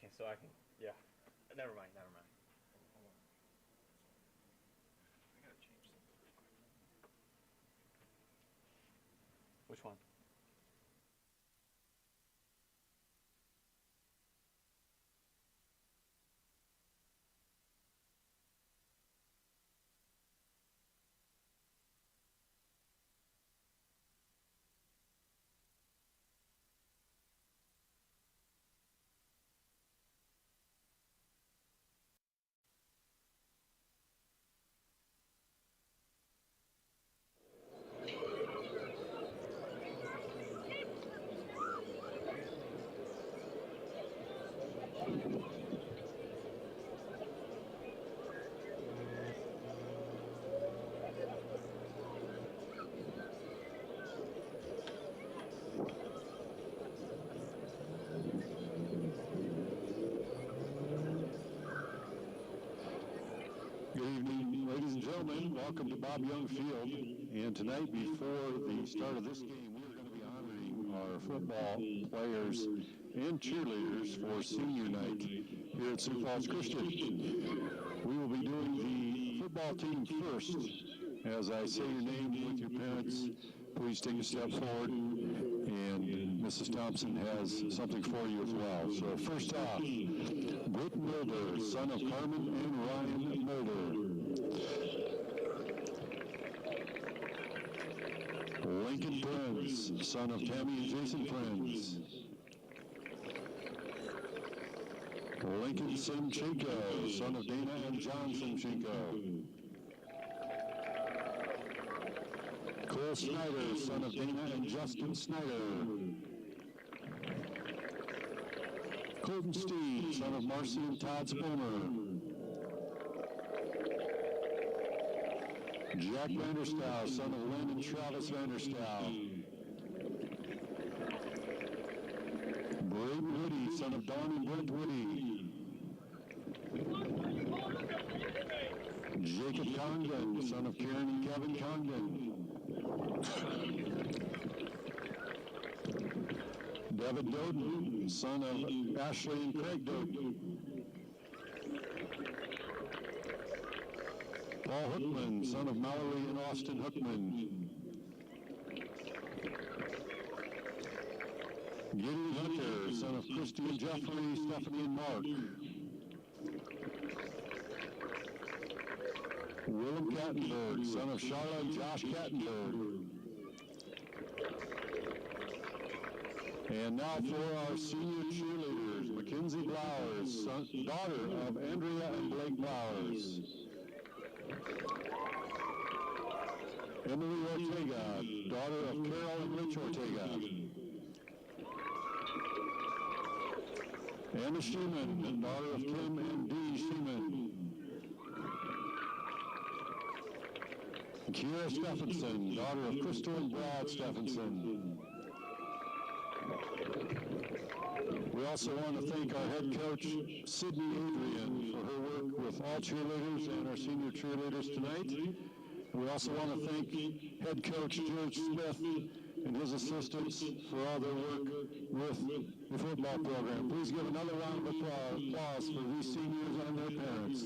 Okay, so I can, yeah. Never mind, never mind. Hold on. I gotta change something real quick. Which one? Good evening, ladies and gentlemen. Welcome to Bob Young Field. And tonight, before the start of this game, we are going to be honoring our football players and cheerleaders for senior night here at Sioux Falls Christian. We will be doing the football team first. As I say your name with your parents, please take a step forward, and Mrs. Thompson has something for you as well. So first off, Britt Mulder, son of Carmen and Ryan Mulder. Lincoln Prince, son of Tammy and Jason Prince. Lincoln Simchenko, son of Dana and John Simchenko. Cole Snyder, son of Dana and Justin Snyder. Colton Steed, son of Marcy and Todd Spooner. Jack Vanderstow, son of Lynn and Travis Vanderstow. Braden Woody, son of Dawn and Brent Woody. Jacob Congdon, son of Karen and Kevin Congdon. David Doden, son of Ashley and Craig Doden. Paul Hookman, son of Mallory and Austin Hookman. Gideon Hunter, son of Christy and Jeffrey, Stephanie and Mark. Willem Kattenberg, son of Charlotte and Josh Kattenberg. And now for our senior cheerleaders, Mackenzie Blowers, daughter of Andrea and Blake Blowers. Emily Ortega, daughter of Carol and Rich Ortega. Anna Sheeman, daughter of Kim and Dee Sheeman. Kiera Stephenson, daughter of Crystal and Brad Stephenson. We also want to thank our head coach, Sydney Adrian, for her work with all cheerleaders and our senior cheerleaders tonight. We also want to thank head coach George Smith and his assistants for all their work with the football program. Please give another round of applause for these seniors and their parents.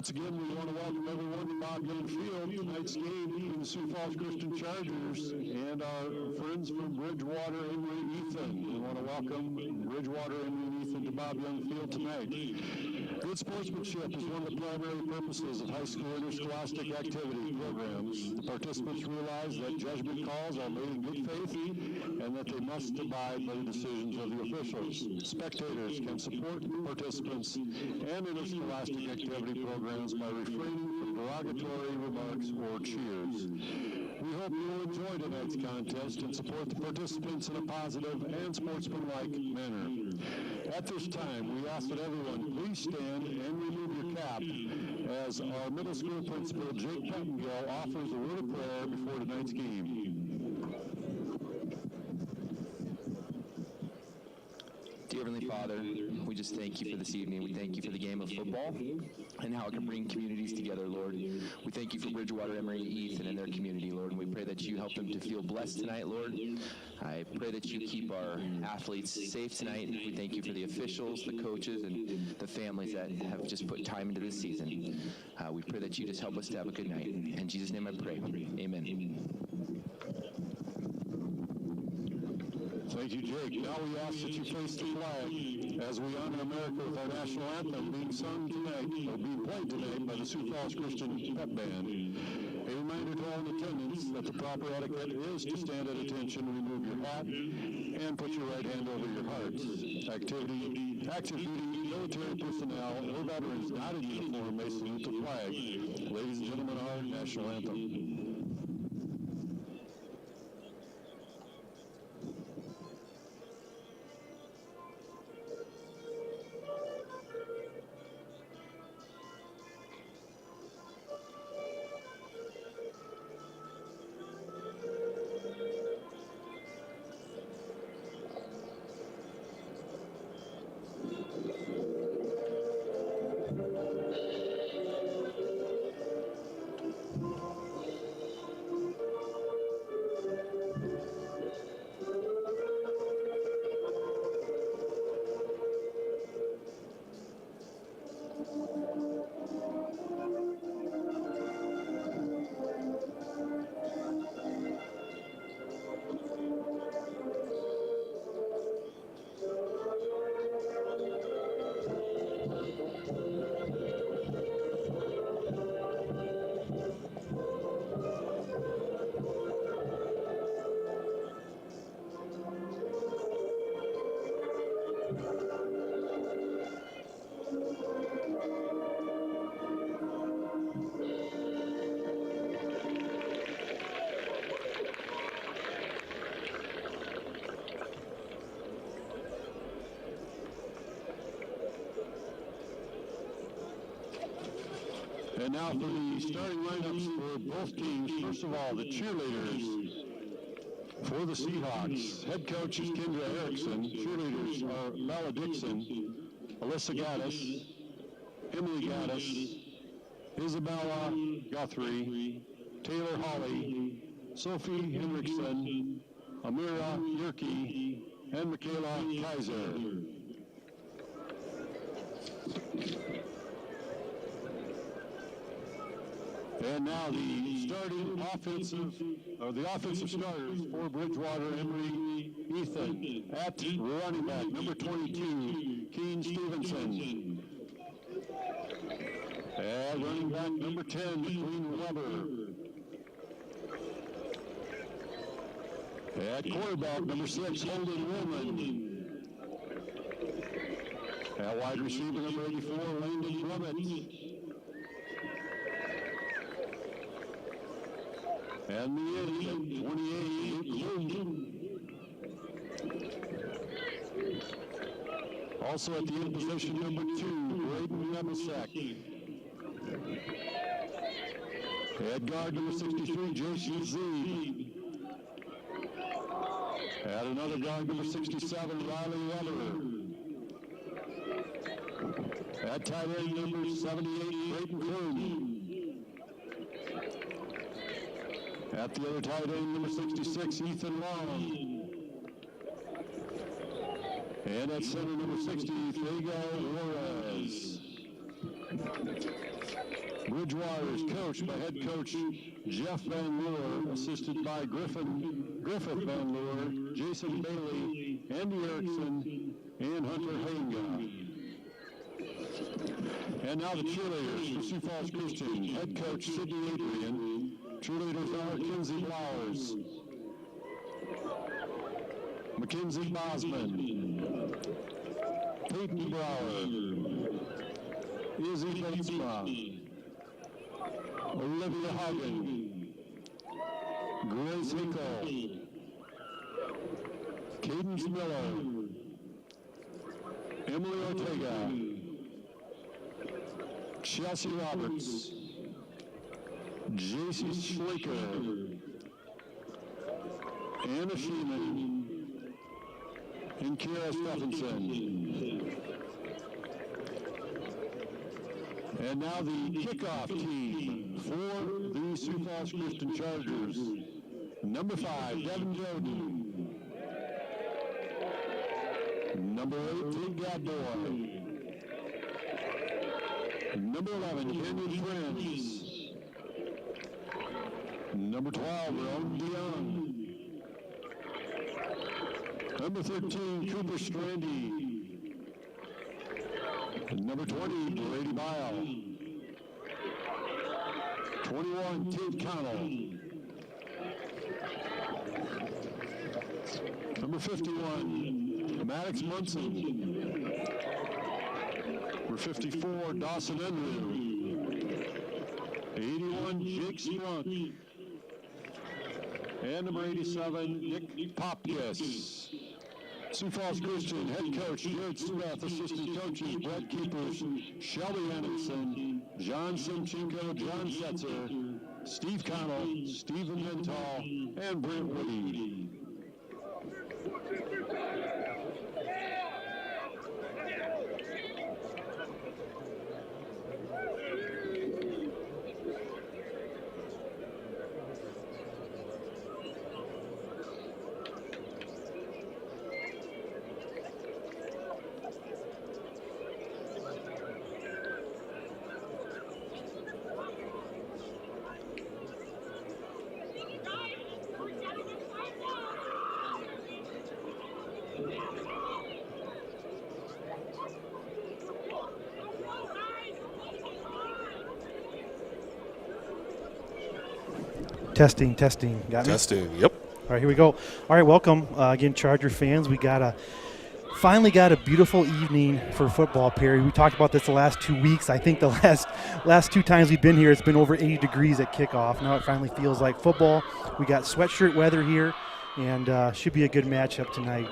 Once again, we want to welcome everyone to Bob Young Field. Tonight's game between the Sioux Falls Christian Chargers and our friends from Bridgewater, Emory, Ethan. We want to welcome Bridgewater, Emory, and Ethan to Bob Young Field tonight. Good sportsmanship is one of the primary purposes of high school interscholastic activity programs. The participants realize that judgment calls are made in good faith and that they must abide by the decisions of the officials. Spectators can support participants and interscholastic activity programs by refraining from derogatory remarks or cheers. We hope you will enjoy tonight's contest and support the participants in a positive and sportsmanlike manner. At this time, we ask that everyone please stand and remove your cap as our middle school principal, Jake Pettengill, offers a word of prayer before tonight's game. Dear Heavenly Father, we just thank you for this evening. We thank you for the game of football and how it can bring communities together, Lord. We thank you for Bridgewater, Emory, and Ethan and their community, Lord, and we pray that you help them to feel blessed tonight, Lord. I pray that you keep our athletes safe tonight. We thank you for the officials, the coaches, and the families that have just put time into this season. We pray that you just help us to have a good night. In Jesus' name I pray. Amen. Thank you, Jake. Now we ask that you face the flag as we honor America with our national anthem being sung tonight, or being played tonight by the Sioux Falls Christian Pep Band. A reminder to all in attendance that the proper etiquette is to stand at attention, remove your hat, and put your right hand over your heart. Active duty military personnel or veterans not in uniform may salute the flag. Ladies and gentlemen, our national anthem. And now for the starting lineups for both teams. First of all, the cheerleaders for the Seahawks. Head coach is Kendra Erickson. Cheerleaders are Bella Dixon, Alyssa Gaddis, Emily Gaddis, Isabella Guthrie, Taylor Hawley, Sophie Henriksen, Amira Yerke, and Michaela Kaiser. And now the starting offensive starters for Bridgewater, Emory, Ethan. At running back, number 22, Keen Stevenson. At running back, number 10, McLean Weber. At quarterback, number 6, Holden Woolman. At wide receiver, number 84, Landon Clement. And the end at 28, Luke. Also at the end position, number 2, Braden Nebelsack. At guard, number 63, Jason Z. At another guard, number 67, Riley Weller. At tight end, number 78, Brayton Kroon. At the other tight end, number 66, Ethan Long. And at center, number 60, Fago Juarez. Bridgewater is coached by head coach Jeff Van Leeuwen, assisted by Griffith Van Leeuwen, Jason Bailey, Andy Erickson, and Hunter Hainga. And now the cheerleaders for Sioux Falls Christian. Head coach Sidney Adrian. Cheerleaders are Kinsey Flowers, Mackenzie Bosman, Peyton Brower, Izzy Batesma, Olivia Hagen, Grace Hinkle, Cadence Miller, Emily Ortega, Chelsea Roberts, JC Schleicher, Anna Sheeman, and Kira Stephenson. And now the kickoff team for the Sioux Falls Christian Chargers. Number 5, Devin Jordan. Number 8, Tate Gadboy. Number 11, Canyon Prince. Number 12, Ron DeYoung. Number 13, Cooper Strandy. Number 20, Brady Bile. 21, Tate Connell. Number 51, Maddox Munson. Number 54, Dawson Enru. 81, Jake Sprunk. And number 87, Nick Popkis. Sioux Falls Christian head coach Jared Smith, assistant coaches Brett Keepers, Shelby Anderson, John Simchenko, John Setzer, Steve Connell, Stephen Mental, and Brent Woody. Testing. Got me? Testing, yep. All right, here we go. All right, welcome again, Charger fans. We finally got a beautiful evening for football, Perry. We talked about this the last 2 weeks. I think the last 2 times we've been here, it's been over 80 degrees at kickoff. Now it finally feels like football. We got sweatshirt weather here, and should be a good matchup tonight.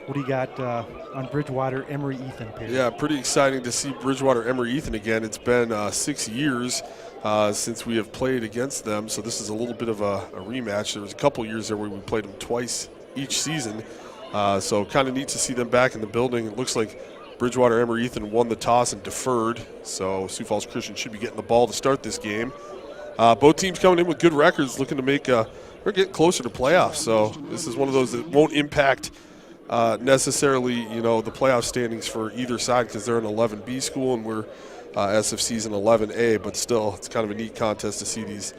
What do you got on Bridgewater, Emory Ethan, Perry? Yeah, pretty exciting to see Bridgewater Emory Ethan again. It's been 6 years since we have played against them, so this is a little bit of a rematch. There was a couple years there where we played them twice each season, so kind of neat to see them back in the building. It looks like Bridgewater Emory Ethan won the toss and deferred, so Sioux Falls Christian should be getting the ball to start this game. Both teams coming in with good records, looking to make we're getting closer to playoffs, so this is one of those that won't impact necessarily, the playoff standings for either side because they're an 11B school and we're SFC's an 11A, but still, it's kind of a neat contest to see these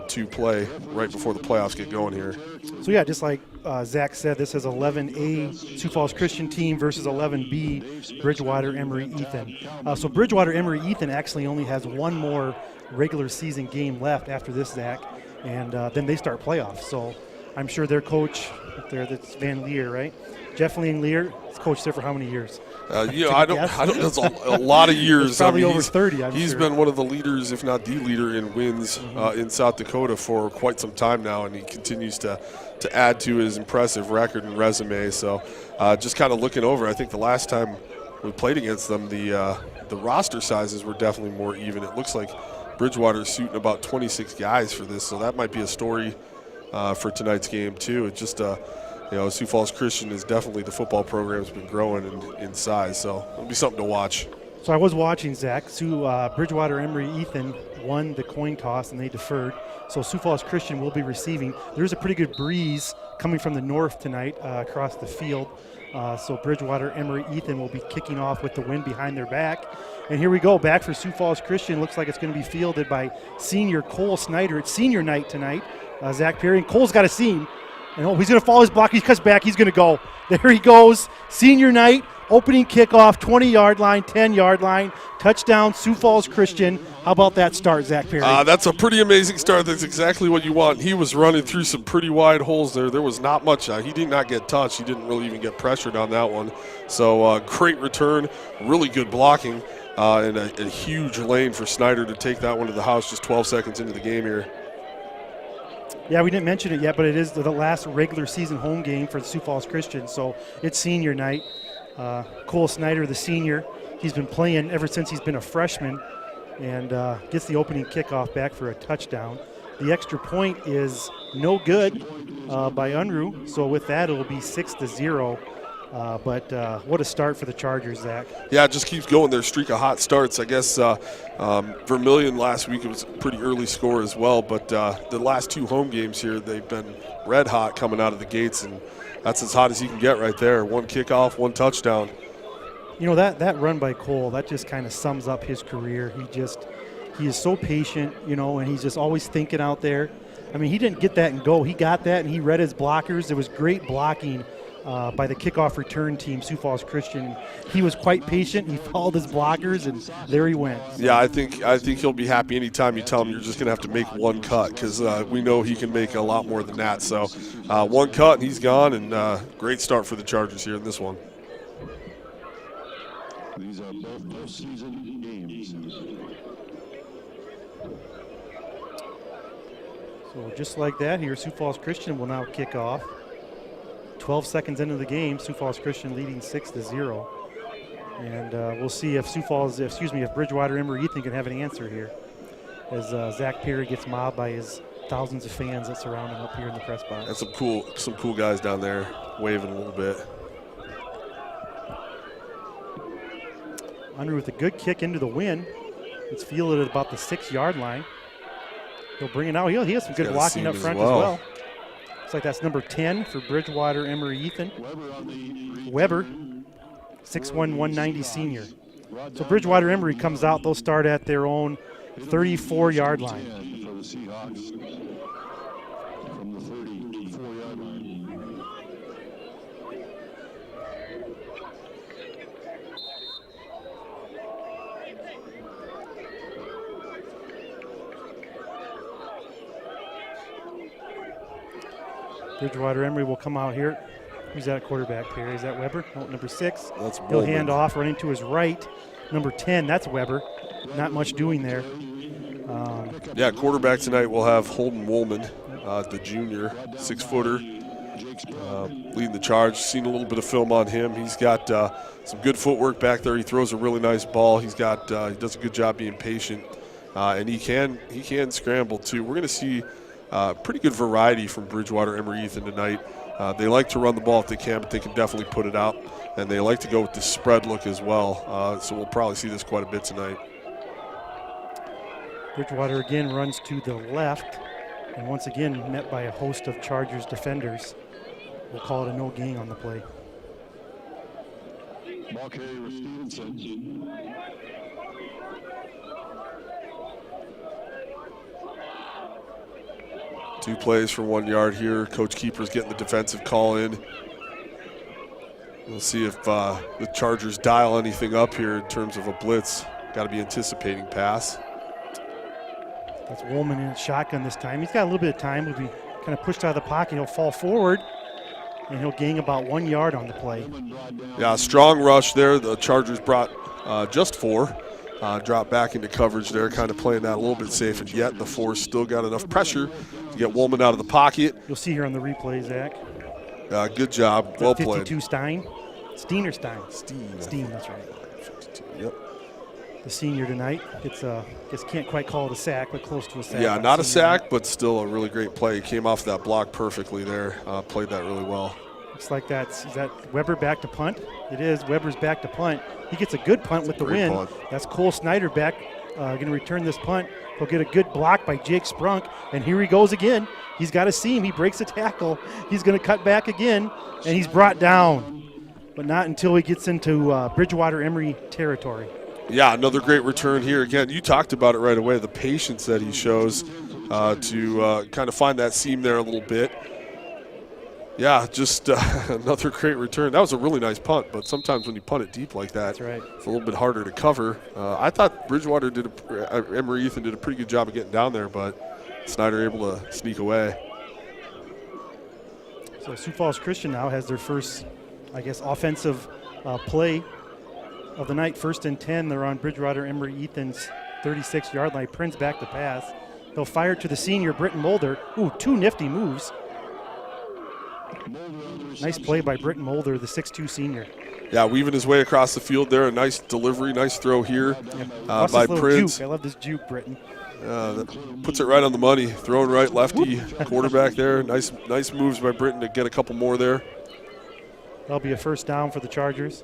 two play right before the playoffs get going here. So, yeah, just like Zach said, this is 11A Sioux Falls Christian team versus 11B Bridgewater Emory Ethan. So Bridgewater Emory Ethan actually only has one more regular season game left after this, Zach, and then they start playoffs. So I'm sure their coach there, that's Van Leer, right? Jeff Van Leer has coached there for how many years? I don't. That's a lot of years. Probably over 30. He's been one of the leaders, if not the leader, in wins in South Dakota for quite some time now, and he continues to add to his impressive record and resume. So, just kind of looking over, I think the last time we played against them, the roster sizes were definitely more even. It looks like Bridgewater's shooting about 26 guys for this, so that might be a story for tonight's game too. It's just Sioux Falls Christian is definitely, the football program's been growing in size, so it'll be something to watch. So I was watching, Zach. Bridgewater Emory Ethan won the coin toss and they deferred. So Sioux Falls Christian will be receiving. There's a pretty good breeze coming from the north tonight across the field. So Bridgewater Emory Ethan will be kicking off with the wind behind their back. And here we go, back for Sioux Falls Christian. Looks like it's going to be fielded by senior Cole Snyder. It's senior night tonight. Zach Perry, and Cole's got a seam. And he's going to follow his block. He cuts back. He's going to go. There he goes. Senior night, opening kickoff, 20-yard line, 10-yard line. Touchdown, Sioux Falls Christian. How about that start, Zach Perry? That's a pretty amazing start. That's exactly what you want. He was running through some pretty wide holes there. There was not much. He did not get touched. He didn't really even get pressured on that one. So great return, really good blocking, and a huge lane for Snyder to take that one to the house just 12 seconds into the game here. Yeah, we didn't mention it yet, but it is the last regular season home game for the Sioux Falls Christian, so it's senior night. Cole Snyder, the senior, he's been playing ever since he's been a freshman and gets the opening kickoff back for a touchdown. The extra point is no good by Unruh, so with that it'll be 6-0. But what a start for the Chargers, Zach. Yeah, it just keeps going. Their streak of hot starts. I guess Vermilion last week, it was a pretty early score as well. But the last two home games here, they've been red hot coming out of the gates, and that's as hot as he can get right there. One kickoff, one touchdown. You know, that run by Cole, that just kind of sums up his career. He is so patient, you know, and he's just always thinking out there. I mean, he didn't get that and go. He got that, and he read his blockers. It was great blocking by the kickoff return team, Sioux Falls Christian. He was quite patient. He followed his blockers, and there he went. Yeah, I think he'll be happy anytime you tell him you're just going to have to make one cut, because we know he can make a lot more than that. So one cut, and he's gone, and great start for the Chargers here in this one. These are both postseason games. So just like that here, Sioux Falls Christian will now kick off. 12 seconds into the game, Sioux Falls Christian leading 6-0. And we'll see if if Bridgewater Emory Ethan can have an answer here as Zach Perry gets mobbed by his thousands of fans that surround him up here in the press box. That's some cool guys down there waving a little bit. Unruh with a good kick into the wind. It's fielded at about the 6-yard line. He'll bring it out. He has some good blocking up front as well. Looks like that's number 10 for Bridgewater Emory Ethan. Weber, 6'1", 190 senior. So Bridgewater Emory comes out. They'll start at their own 34-yard line. For the Seahawks from the 34-yard line. Bridgewater Emory will come out here. Who's that quarterback, Perry? Is that Weber? No, number 6. That's He'll Bowman. hand off running to his right. Number 10, that's Weber. Not much doing there. Yeah, quarterback tonight we'll have Holden Woolman, the junior, 6-footer, leading the charge. Seen a little bit of film on him. He's got some good footwork back there. He throws a really nice ball. He does a good job being patient, and he can scramble too. We're going to see pretty good variety from Bridgewater Emory Ethan tonight. They like to run the ball if they can, but they can definitely put it out, and they like to go with the spread look as well. So we'll probably see this quite a bit tonight. Bridgewater again runs to the left, and once again met by a host of Chargers defenders. We'll call it a no gain on the play. Ball carrier Stevenson. Two plays for 1 yard here. Coach Keeper's getting the defensive call in. We'll see if the Chargers dial anything up here in terms of a blitz. Got to be anticipating pass. That's Woolman in shotgun this time. He's got a little bit of time. He'll be kind of pushed out of the pocket. He'll fall forward, and he'll gain about 1 yard on the play. Yeah, strong rush there. The Chargers brought just 4. Drop back into coverage there, kind of playing that a little bit safe, and yet the 4 still got enough pressure to get Woolman out of the pocket. You'll see here on the replay, Zach. Good job. Well played. 52 Stein. Steen or Stein? Steen. Steen, that's right. 52, yep. The senior tonight can't quite call it a sack, but close to a sack. Yeah, not a sack, but still a really great play. He came off that block perfectly there. Played that really well. Looks like is that Weber back to punt? It is. Weber's back to punt. He gets a good punt with the win. Punt. That's Cole Snyder back, going to return this punt. He'll get a good block by Jake Sprunk, and here he goes again. He's got a seam. He breaks a tackle. He's going to cut back again, and he's brought down, but not until he gets into Bridgewater Emory territory. Yeah, another great return here. Again, you talked about it right away, the patience that he shows to kind of find that seam there a little bit. Yeah, just another great return. That was a really nice punt, but sometimes when you punt it deep like that, That's right. it's a little bit harder to cover. I thought Bridgewater Emory Ethan did a pretty good job of getting down there, but Snyder able to sneak away. So Sioux Falls Christian now has their first, I guess, offensive play of the night. 1st and 10. They're on Bridgewater Emory Ethan's 36-yard line. Prince back to pass. He'll fire to the senior, Britton Mulder. Ooh, 2 nifty moves. Nice play by Britton Mulder, the 6'2 senior. Yeah, weaving his way across the field there. A nice delivery, nice throw here by Prince. Juke. I love this juke, Britton. That puts it right on the money. Throwing right, lefty quarterback there. Nice moves by Britton to get a couple more there. That'll be a first down for the Chargers.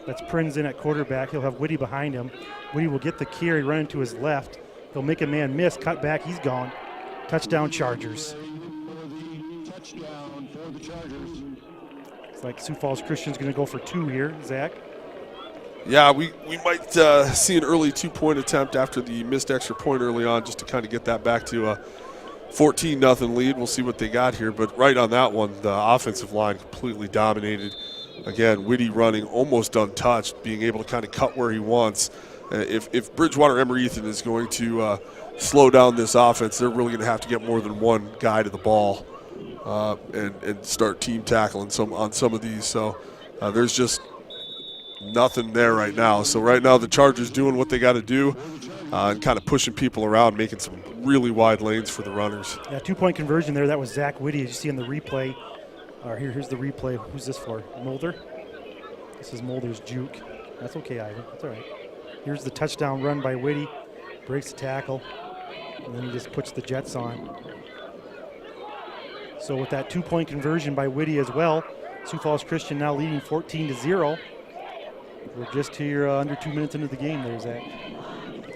That's Prinz in at quarterback. He'll have Whitty behind him. Whitty will get the carry, run into his left. He'll make a man miss, cut back, he's gone. Touchdown Chargers. It's like Sioux Falls Christian's going to go for 2 here, Zach. Yeah, we might see an early 2-point attempt after the missed extra point early on, just to kind of get that back to a 14-0 lead. We'll see what they got here, but right on that one, the offensive line completely dominated. Again, Whitty running almost untouched, being able to kind of cut where he wants. If Bridgewater Emory Ethan is going to slow down this offense, they're really going to have to get more than one guy to the ball and start team tackling on some of these. So there's just nothing there right now. So right now the Chargers doing what they got to do and kind of pushing people around, making some really wide lanes for the runners. Yeah, 2-point conversion there. That was Zach Whitty, as you see in the replay. Here's the replay. Who's this for? Mulder? This is Mulder's juke. That's okay, Ivan. That's all right. Here's the touchdown run by Whitty. Breaks the tackle. And then he just puts the Jets on. So with that 2-point conversion by Whitty as well, Sioux Falls Christian now leading 14-0. We're just here under 2 minutes into the game there, Zach.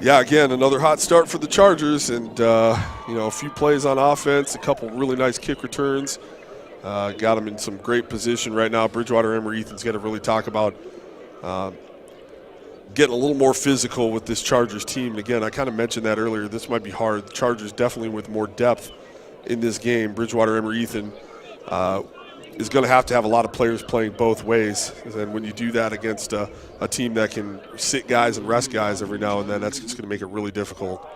Yeah, again, another hot start for the Chargers, and a few plays on offense, a couple really nice kick returns. Got them in some great position right now. Bridgewater Emory Ethan's got to really talk about getting a little more physical with this Chargers team. And again, I kind of mentioned that earlier. This might be hard. The Chargers definitely with more depth in this game. Bridgewater Emory Ethan is going to have a lot of players playing both ways. And when you do that against a team that can sit guys and rest guys every now and then, that's just going to make it really difficult.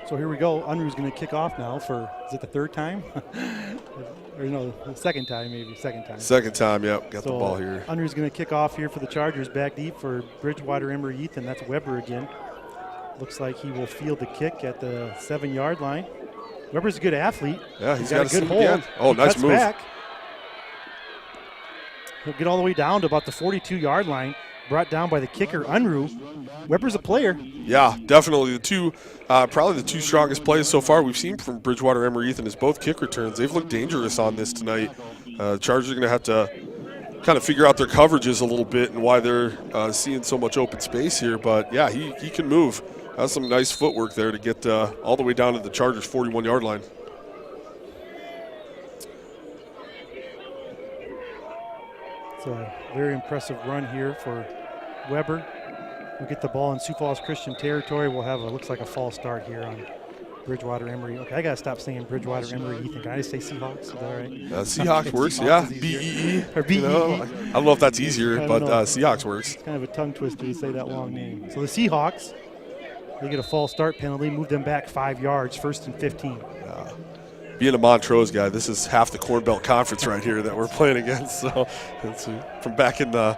So here we go. Unruh's going to kick off now for, is it the 3rd time? Or no, the 2nd time maybe, 2nd time. 2nd time, yep, got the ball here. Unruh's going to kick off here for the Chargers, back deep for Bridgewater Emory Ethan. That's Weber again. Looks like he will field the kick at the 7-yard line. Weber's a good athlete. Yeah, he's got a good hold. Again. Oh, he nice cuts move. Back. He'll get all the way down to about the 42-yard line. Brought down by the kicker, Unruh. Weber's a player. Yeah, definitely. Probably the 2 strongest plays so far we've seen from Bridgewater Emory Ethan is both kick returns. They've looked dangerous on this tonight. Chargers are going to have to kind of figure out their coverages a little bit and why they're seeing so much open space here. But, yeah, he can move. That's some nice footwork there to get all the way down to the Chargers' 41-yard line. It's a very impressive run here for Weber. We'll get the ball in Sioux Falls Christian territory. We'll have looks like a false start here on Bridgewater Emory. Okay, I got to stop saying Bridgewater Emory Ethan. Can I just say Seahawks? Is that all right? Seahawks works, Seahawks yeah. B-E-E. Or B-E-E. I don't know if that's easier, but Seahawks works. It's kind of a tongue twister to say that long name. So the Seahawks, they get a false start penalty, move them back 5 yards, 1st and 15. Being a Montrose guy, this is half the Corn Belt Conference right here that we're playing against. So it's from back in the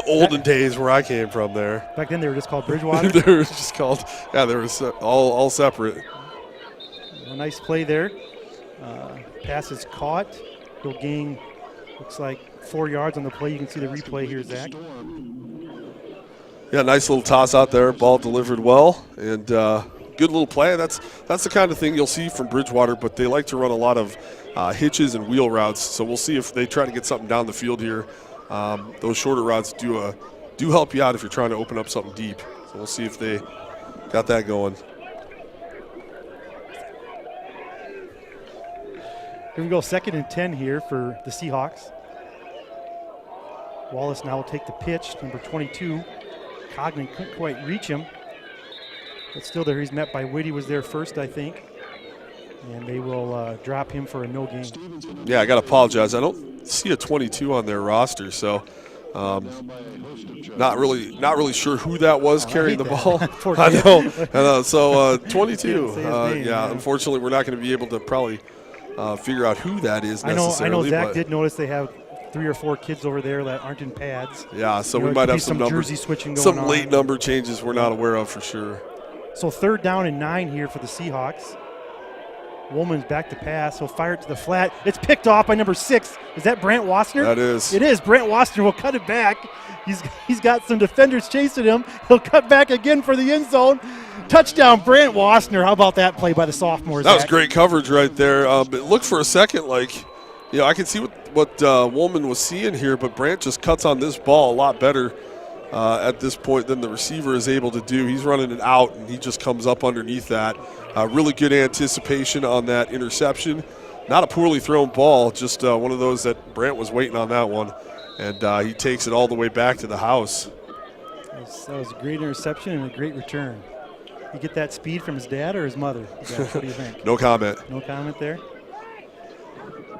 olden days where I came from there. Back then they were just called Bridgewater? They were just called, yeah, they were all separate. A nice play there. Pass is caught. He'll gain, looks like 4 yards on the play. You can see the replay here, Zach. Yeah, nice little toss out there. Ball delivered well and got good little play. That's the kind of thing you'll see from Bridgewater, but they like to run a lot of hitches and wheel routes. So we'll see if they try to get something down the field here. Those shorter routes do help you out if you're trying to open up something deep. So we'll see if they got that going. Here we go, 2nd and 10 here for the Seahawks. Wallace now will take the pitch, number 22. Cognan couldn't quite reach him, but still there he's met by Whitty, was there first, I think. And they will drop him for a no gain. Yeah, I got to apologize. I don't see a 22 on their roster, so not really sure who that was carrying the ball. I know. So 22. Yeah, unfortunately, we're not going to be able to probably figure out who that is necessarily. I know Zach did notice they have 3 or 4 kids over there that aren't in pads. Yeah, so we might have some jersey switching going on. Some late number changes we're not aware of for sure. So 3rd down and 9 here for the Seahawks. Woolman's back to pass. He'll fire it to the flat. It's picked off by number 6. Is that Brant Wassner? That is. It is. Brant Wassner will cut it back. He's got some defenders chasing him. He'll cut back again for the end zone. Touchdown, Brant Wassner. How about that play by the sophomore? That was great coverage right there. It looked for a second like, I can see what Woolman was seeing here, but Brant just cuts on this ball a lot better at this point than the receiver is able to do. He's running it out, and he just comes up underneath that. Really good anticipation on that interception. Not a poorly thrown ball, just one of those that Brant was waiting on that one, and he takes it all the way back to the house. That was a great interception and a great return. You get that speed from his dad or his mother? What do you think? No comment. No comment there.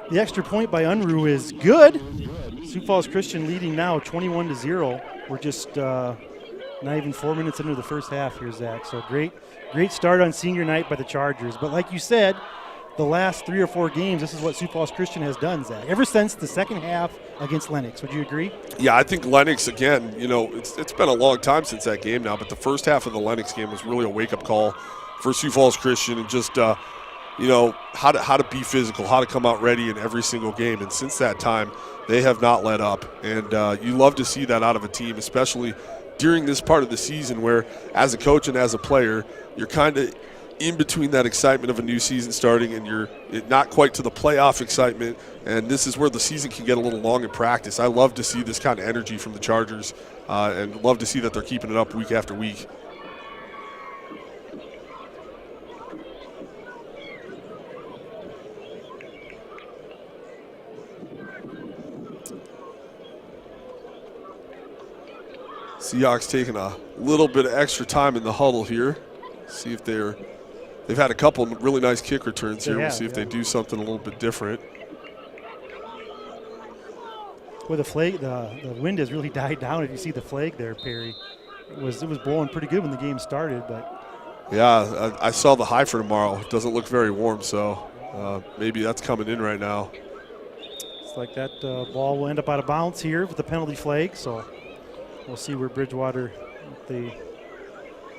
The extra point by Unruh is good. Sioux Falls Christian leading now 21-0. We're just not even 4 minutes into the first half here, Zach. So great start on senior night by the Chargers. But like you said, the last 3 or 4 games, this is what Sioux Falls Christian has done, Zach, ever since the second half against Lennox. Would you agree? Yeah, I think Lennox, again, it's been a long time since that game now, but the first half of the Lennox game was really a wake-up call for Sioux Falls Christian, and just how to be physical, how to come out ready in every single game. And since that time, they have not let up. And you love to see that out of a team, especially during this part of the season where, as a coach and as a player, you're kind of in between that excitement of a new season starting and you're not quite to the playoff excitement. And this is where the season can get a little long in practice. I love to see this kind of energy from the Chargers and love to see that they're keeping it up week after week. Seahawks taking a little bit of extra time in the huddle here. See if they've had a couple really nice kick returns here. We'll see if they do something a little bit different. Well, the wind has really died down. If you see the flag there, Perry, it was blowing pretty good when the game started. But yeah, I saw the high for tomorrow. It doesn't look very warm, so maybe that's coming in right now. It's like that ball will end up out of bounds here with the penalty flag. So we'll see where Bridgewater, what they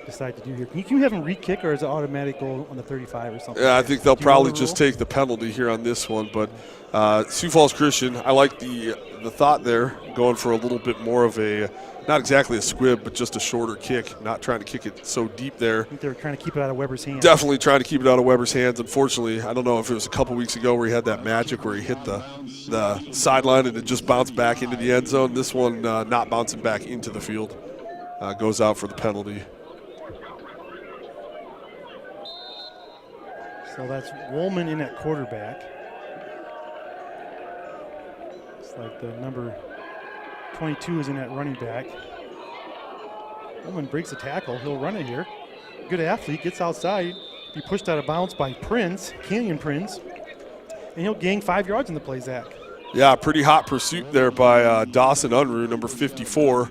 decide to do here. Can you have them re-kick, or is it automatic goal on the 35 or something? Yeah, I think they'll probably just take the penalty here on this one. But Sioux Falls Christian, I like the thought there, going for a little bit more of a, not exactly a squib, but just a shorter kick, not trying to kick it so deep there. I think they were trying to keep it out of Weber's hands. Definitely trying to keep it out of Weber's hands. Unfortunately, I don't know if it was a couple weeks ago where he had that magic where he hit the sideline and it just bounced back into the end zone. This one not bouncing back into the field. Goes out for the penalty. So that's Woolman in at quarterback. It's like the number 22 is in at running back. Woolman breaks a tackle. He'll run it here. Good athlete, gets outside. Be pushed out of bounds by Canyon Prince. And he'll gain 5 yards in the play, Zach. Yeah, pretty hot pursuit there by Dawson Unruh, number 54.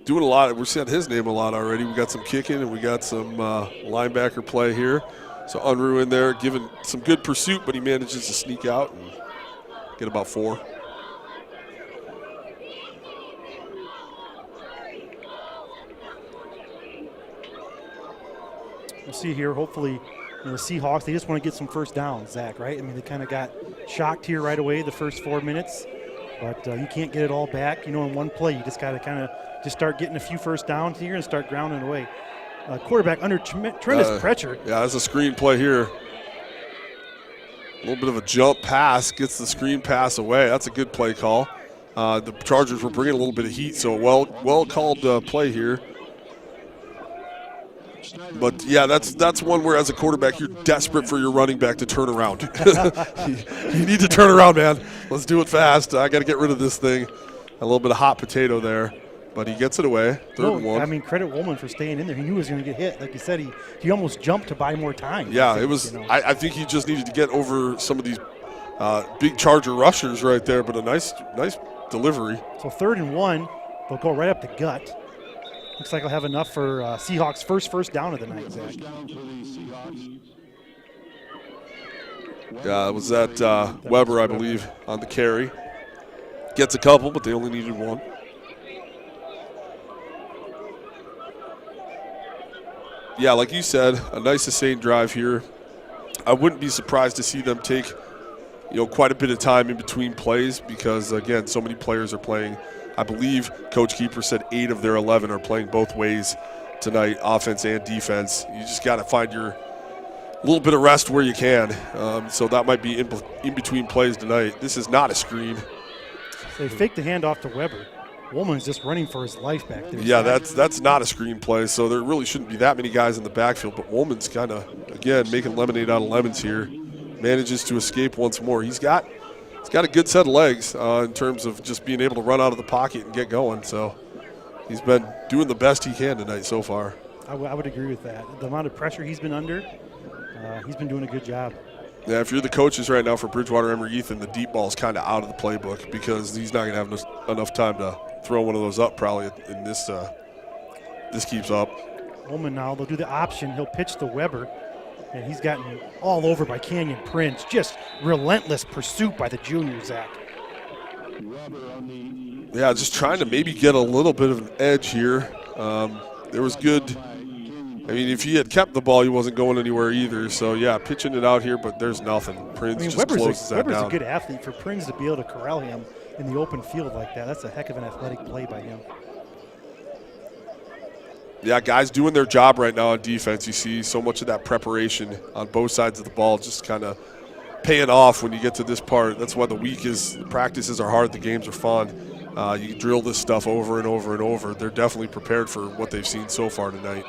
Doing a lot. We're seeing his name a lot already. We got some kicking and we got some linebacker play here. So Unruh in there giving some good pursuit, but he manages to sneak out and get about 4. We'll see here, hopefully, the Seahawks, they just want to get some first downs, Zach, right? I mean, they kind of got shocked here right away the first 4 minutes, but you can't get it all back, in one play. You just got to kind of just start getting a few first downs here and start grounding away. quarterback under tremendous pressure. Yeah, that's a screen play here. A little bit of a jump pass, gets the screen pass away. That's a good play call. The Chargers were bringing a little bit of heat, so well called play here. But, yeah, that's one where as a quarterback you're desperate for your running back to turn around. You need to turn around, man. Let's do it fast. I got to get rid of this thing. A little bit of hot potato there. But he gets it away. Third and 1. I mean, credit Woolman for staying in there. He knew he was going to get hit. Like you said, he almost jumped to buy more time. Yeah, it was. I think he just needed to get over some of these big Charger rushers right there. But a nice delivery. So 3rd and 1, they'll go right up the gut. Looks like they'll have enough for Seahawks' first down of the night, Zach. Yeah, it was that Weber, I believe, on the carry. Gets a couple, but they only needed one. Yeah, like you said, a nice sustained drive here. I wouldn't be surprised to see them take, quite a bit of time in between plays because, again, so many players are playing. I believe Coach Keeper said 8 of their 11 are playing both ways tonight, offense and defense. You just got to find your little bit of rest where you can. So that might be in between plays tonight. This is not a screen. They faked the handoff to Weber. Woolman's just running for his life back there. Yeah, that's not a screen play, so there really shouldn't be that many guys in the backfield. But Woolman's kind of, again, making lemonade out of lemons here. Manages to escape once more. He's got a good set of legs in terms of just being able to run out of the pocket and get going. So he's been doing the best he can tonight so far. I would agree with that. The amount of pressure he's been under, he's been doing a good job. Yeah, if you're the coaches right now for Bridgewater Emory Ethan, the deep ball is kind of out of the playbook because he's not going to have enough time to throw one of those up probably in this keeps up. Woolman now, they'll do the option. He'll pitch to Weber, and he's gotten all over by Canyon Prince. Just relentless pursuit by the junior, Zach. Yeah, just trying to maybe get a little bit of an edge here. There was good. I mean, if he had kept the ball, he wasn't going anywhere either. So, yeah, pitching it out here, but there's nothing. Prince just closes that down. Weber's a good athlete. For Prince to be able to corral him in the open field like that, that's a heck of an athletic play by him. Yeah, guys doing their job right now on defense. You see so much of that preparation on both sides of the ball just kind of paying off when you get to this part. That's why the practices are hard, the games are fun. You drill this stuff over and over and over. They're definitely prepared for what they've seen so far tonight.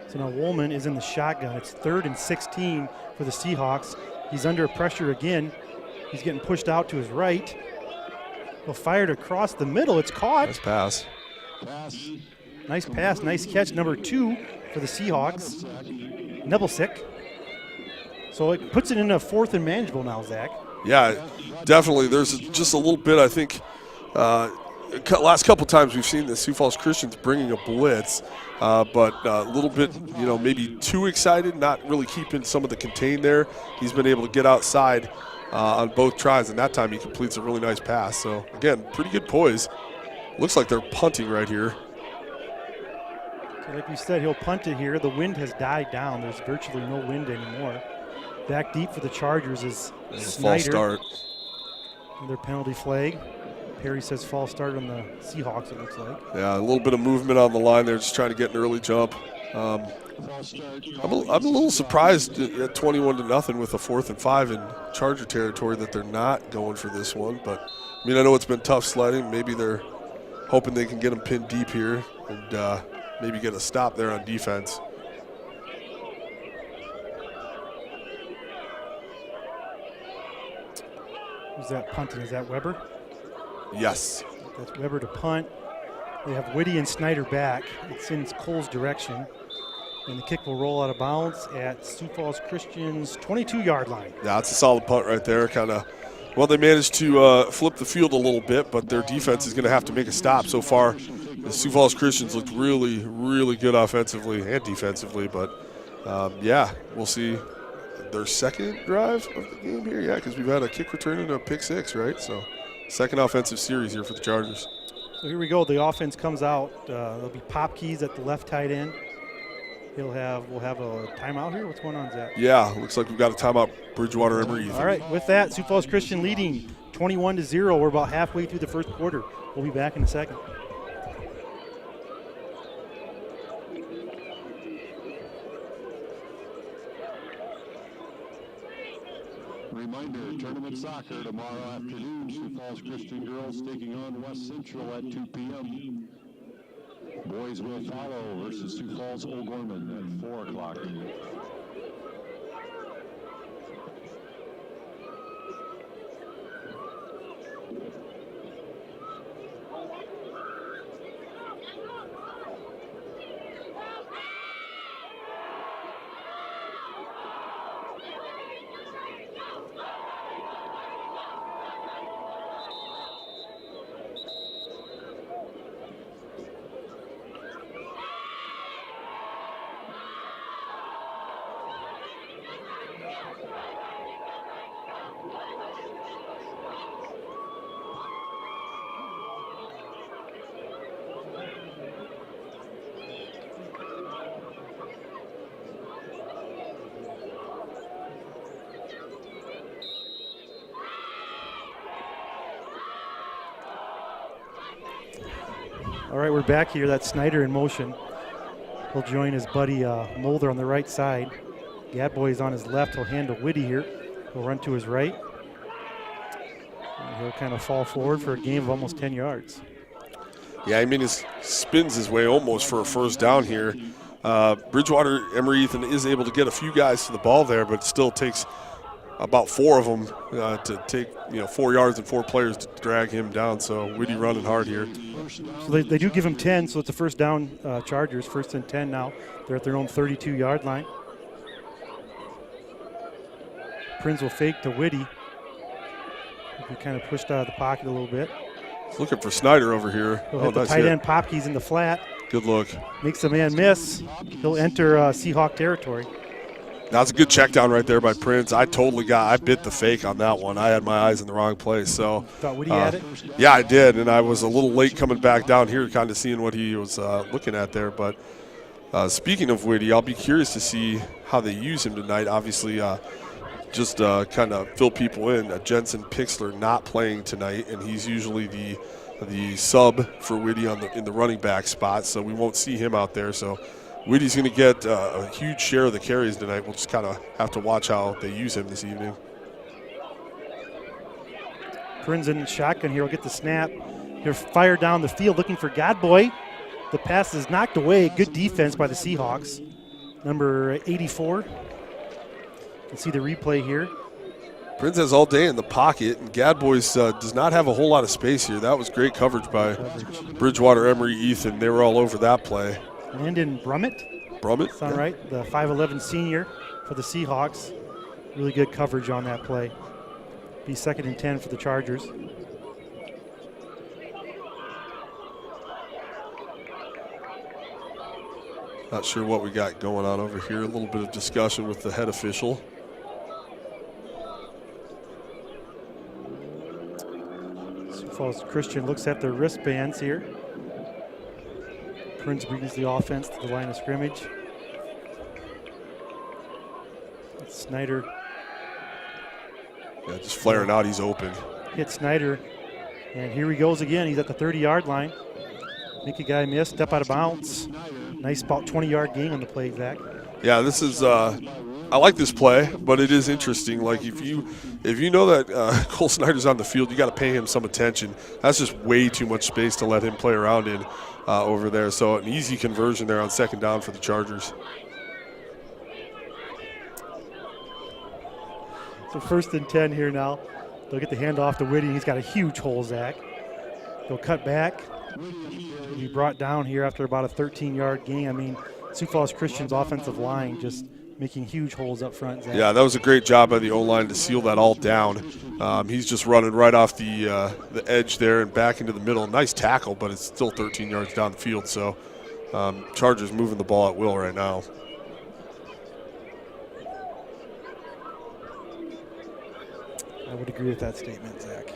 So now Woolman is in the shotgun. It's 3rd and 16 for the Seahawks. He's under pressure again. He's getting pushed out to his right. He'll fire it across the middle. It's caught. Nice pass. Nice pass, nice catch. Number 2 for the Seahawks. Nebelsick. So it puts it in a 4th and manageable now, Zach. Yeah, definitely. There's just a little bit, I think, last couple times we've seen the Sioux Falls Christians bringing a blitz, but a little bit, maybe too excited, not really keeping some of the contain there. He's been able to get outside on both tries, and that time he completes a really nice pass. So, again, pretty good poise. Looks like they're punting right here. So like you said, he'll punt it here. The wind has died down. There's virtually no wind anymore. Back deep for the Chargers is Snyder. False start. Their penalty flag. Perry says false start on the Seahawks, it looks like. Yeah, a little bit of movement on the line there, just trying to get an early jump. I'm a little surprised at 21-0 with a 4th and 5 in Charger territory that they're not going for this one. But, I mean, I know it's been tough sledding. Maybe they're hoping they can get them pinned deep here and maybe get a stop there on defense. Who's that punting? Is that Weber? Yes. That's Weber to punt. They have Whitty and Snyder back. It's in Cole's direction. And the kick will roll out of bounds at Sioux Falls Christian's 22-yard line. Yeah, it's a solid punt right there. They managed to flip the field a little bit, but their defense is going to have to make a stop. So far, the Sioux Falls Christians looked really, really good offensively and defensively. But, we'll see their second drive of the game here. Yeah, because we've had a kick return and a pick 6, right? So, second offensive series here for the Chargers. So here we go. The offense comes out. There'll be Pop Keys at the left tight end. We'll have a timeout here. What's going on, Zach? Yeah, looks like we've got a timeout. Bridgewater Emory Ethan. All right, with that, Sioux Falls Christian leading 21-0. We're about halfway through the first quarter. We'll be back in a second. reminder, tournament soccer tomorrow afternoon. Sioux Falls Christian girls taking on West Central at 2 p.m. Boys will follow versus Sioux Falls O'Gorman at 4 o'clock. All right, we're back here. That's Snyder in motion. He'll join his buddy Mulder on the right side. Gadboy's on his left. He'll handle Whitty here. He'll run to his right. And he'll kind of fall forward for a gain of almost 10 yards. Yeah, I mean, he spins his way almost for a first down here. Bridgewater Emory Ethan is able to get a few guys to the ball there, but it still takes about 4 of them to take 4 yards and 4 players to drag him down. So Whitty running hard here. So they do give him 10, so it's a first down Chargers, 1st and 10 now. They're at their own 32-yard line. Prinz will fake to Whitty. He kind of pushed out of the pocket a little bit. He's looking for Snyder over here. He'll hit the tight end Popke's in the flat. Good look. Makes the man miss. He'll enter Seahawk territory. That's a good check down right there by Prinz. I bit the fake on that one. I had my eyes in the wrong place. So thought Whitty had it? Yeah, I did, and I was a little late coming back down here, kind of seeing what he was looking at there. But speaking of Whitty, I'll be curious to see how they use him tonight. Obviously, just kind of fill people in. Jensen Pixler not playing tonight, and he's usually the sub for Whitty in the running back spot, so we won't see him out there. So Whitty's going to get a huge share of the carries tonight. We'll just kind of have to watch how they use him this evening. Prinz in shotgun here will get the snap. He'll fire down the field looking for Godboy. The pass is knocked away. Good defense by the Seahawks. Number 84. You can see the replay here. Prinz has all day in the pocket, and Gadboys does not have a whole lot of space here. That was great coverage by Bridgewater Emory Ethan. They were all over that play. Landon Brummett. Brummett? Sound right? The 5'11 senior for the Seahawks. Really good coverage on that play. Be 2nd and 10 for the Chargers. Not sure what we got going on over here. A little bit of discussion with the head official. Sioux Falls Christian looks at their wristbands here. Prinz brings the offense to the line of scrimmage. Snyder. Yeah, just flaring out, he's open. Hit Snyder, and here he goes again. He's at the 30-yard line. Make a guy miss, step out of bounds. Nice about 20-yard gain on the play, Zach. Yeah, this is I like this play, but it is interesting. Like if you know that Cole Snyder's on the field, you got to pay him some attention. That's just way too much space to let him play around in over there. So an easy conversion there on 2nd down for the Chargers. So 1st and 10 here now. They'll get the handoff to Whitty. He's got a huge hole, Zach. They'll cut back. He'll be brought down here after about a 13-yard gain. I mean, Sioux Falls Christian's offensive line just making huge holes up front, Zach. Yeah, that was a great job by the O-line to seal that all down. He's just running right off the edge there and back into the middle. Nice tackle, but it's still 13 yards down the field. So Chargers moving the ball at will right now. I would agree with that statement, Zach.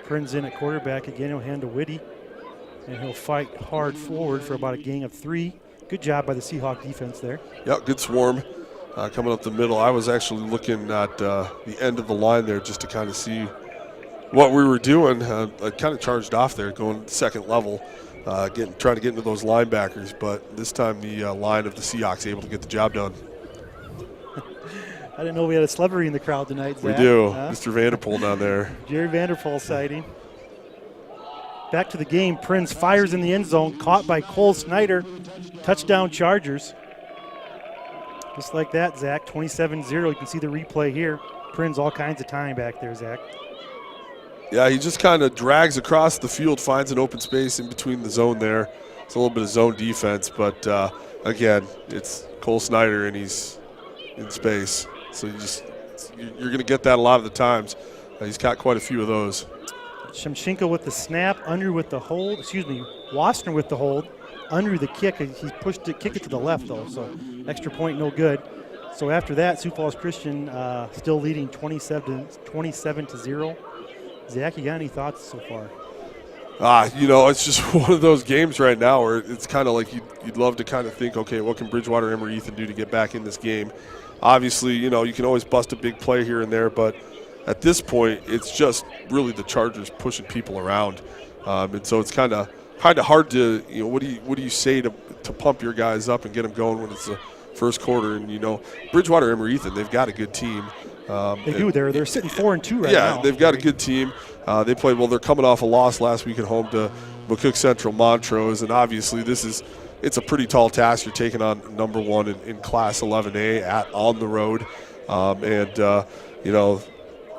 Prinz in at quarterback again. He'll hand to Whitty, and he'll fight hard forward for about a gain of 3. Good job by the Seahawk defense there. Yeah, good swarm coming up the middle. I was actually looking at the end of the line there just to kind of see what we were doing. I kind of charged off there, going 2nd level, trying to get into those linebackers. But this time the line of the Seahawks able to get the job done. I didn't know we had a celebrity in the crowd tonight, Zach. We do. Huh? Mr. Vanderpool down there. Jerry Vanderpool sighting. Back to the game. Prince fires in the end zone, caught by Cole Snyder. Touchdown Chargers. Just like that, Zach, 27-0. You can see the replay here. Prince all kinds of time back there, Zach. Yeah, he just kind of drags across the field, finds an open space in between the zone there. It's a little bit of zone defense, but again, it's Cole Snyder and he's in space. So you're going to get that a lot of the times. He's got quite a few of those. Shemchenko with the snap, Unruh with the hold. Wasner with the hold. Unruh the kick. He pushed it, kicked it to the left though, so extra point no good. So after that, Sioux Falls Christian still leading 27-0. Zach, you got any thoughts so far? It's just one of those games right now where it's kind of like you'd love to kind of think, okay, what can Bridgewater Emory Ethan do to get back in this game? Obviously, you can always bust a big play here and there, but at this point, it's just really the Chargers pushing people around, and so it's kind of hard to, what do you say to pump your guys up and get them going when it's the first quarter? And Bridgewater Emory Ethan, they've got a good team. They do. They're sitting 4-2 right now. Yeah, they've got a good team. They played well. They're coming off a loss last week at home to McCook Central Montrose, and obviously it's a pretty tall task. You're taking on number one in Class 11A on the road,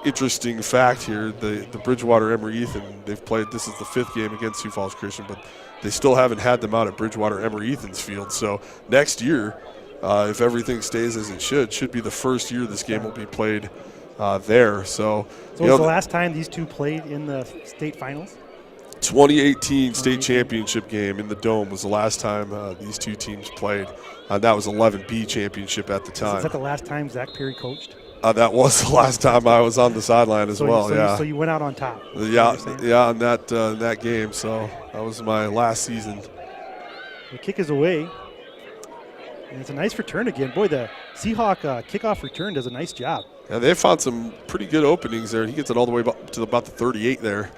interesting fact here: the Bridgewater Emory Ethan, they've played. This is the 5th game against Sioux Falls Christian, but they still haven't had them out at Bridgewater Emory Ethan's field. So next year, if everything stays as it should be the first year this game will be played there. So was the last time these two played in the state finals? 2018 state championship game in the Dome was the last time these two teams played. That was 11B championship at the time. Is that the last time Zach Perry coached? That was the last time I was on the sideline as well. So you went out on top. Yeah, on that game. So that was my last season. The kick is away. And it's a nice return again. Boy, the Seahawk kickoff return does a nice job. Yeah, they found some pretty good openings there. He gets it all the way to about the 38 there.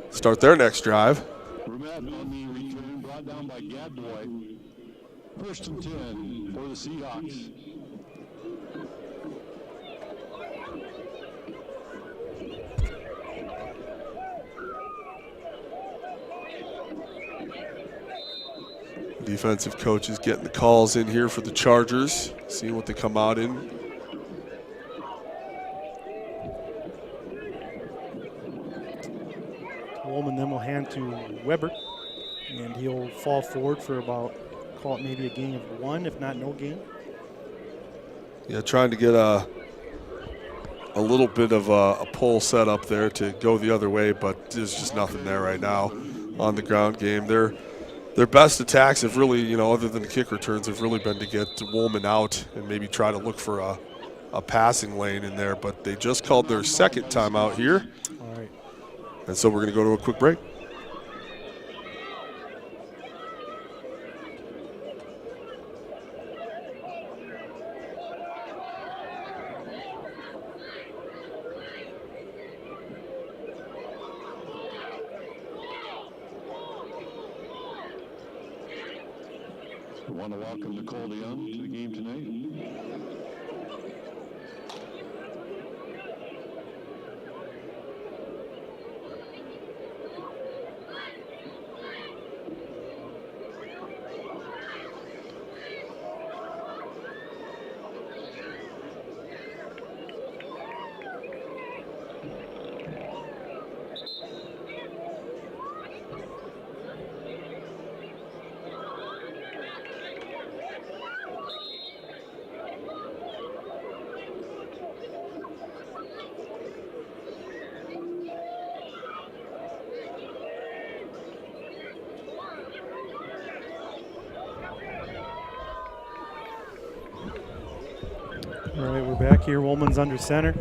Start their next drive. Rumet on the return, brought down by Gadboy. 1st and 10 for the Seahawks. Defensive coach is getting the calls in here for the Chargers, seeing what they come out in. Woolman then will hand to Weber, and he'll fall forward for about, call it maybe a gain of 1, if not no gain. Yeah, trying to get a little bit of a pull set up there to go the other way, but there's just nothing there right now on the ground game. Their best attacks have really, other than the kick returns, have really been to get Woolman out and maybe try to look for a passing lane in there. But they just called their second timeout here. All right. And so we're going to go to a quick break. We want to welcome Nicole DeYoung to the game tonight. All right, we're back here. Woolman's under center.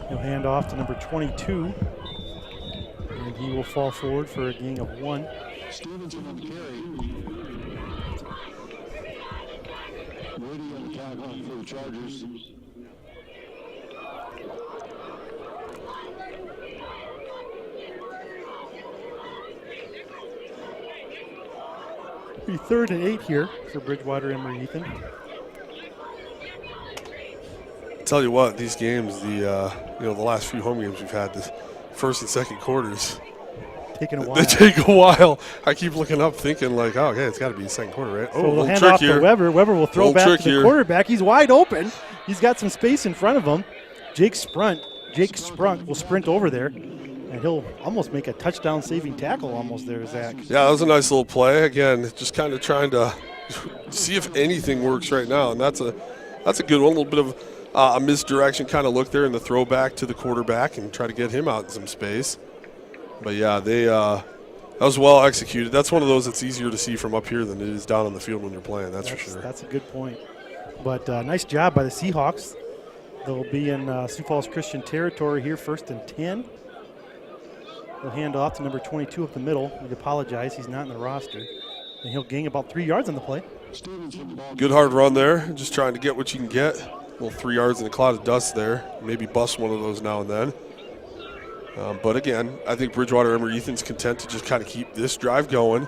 He'll hand off to number 22, and he will fall forward for a gain of 1. Stevenson on the carry. Brady on the tackle for the Chargers. Be 3rd and 8 here for Bridgewater Emory Ethan. tell you what, these games, the last few home games we've had, the first and second quarters, Taking a while. they take a while. I keep looking up thinking like, oh, okay, it's got to be the second quarter, right? So Oh, they'll little hand trick off here. to Weber. Weber will throw Little back trick to the here. quarterback. He's wide open. He's got some space in front of him. Jake Sprunt will sprint over there, and he'll almost make a touchdown-saving tackle almost there, Zach. Yeah, that was a nice little play. Again, just kind of trying to see if anything works right now, and that's a good one. A little bit of a misdirection kind of look there in the throwback to the quarterback and try to get him out in some space. But yeah, that was well executed. That's one of those that's easier to see from up here than it is down on the field when you're playing. That's for sure. That's a good point. But nice job by the Seahawks. They'll be in Sioux Falls Christian territory here, 1st and 10. They'll hand off to number 22 up the middle. We apologize, he's not in the roster. And he'll gain about 3 yards on the play. Good hard run there. Just trying to get what you can get. A little 3 yards in a cloud of dust there. Maybe bust one of those now and then. But again, I think Bridgewater Emory Eaton's content to just kind of keep this drive going,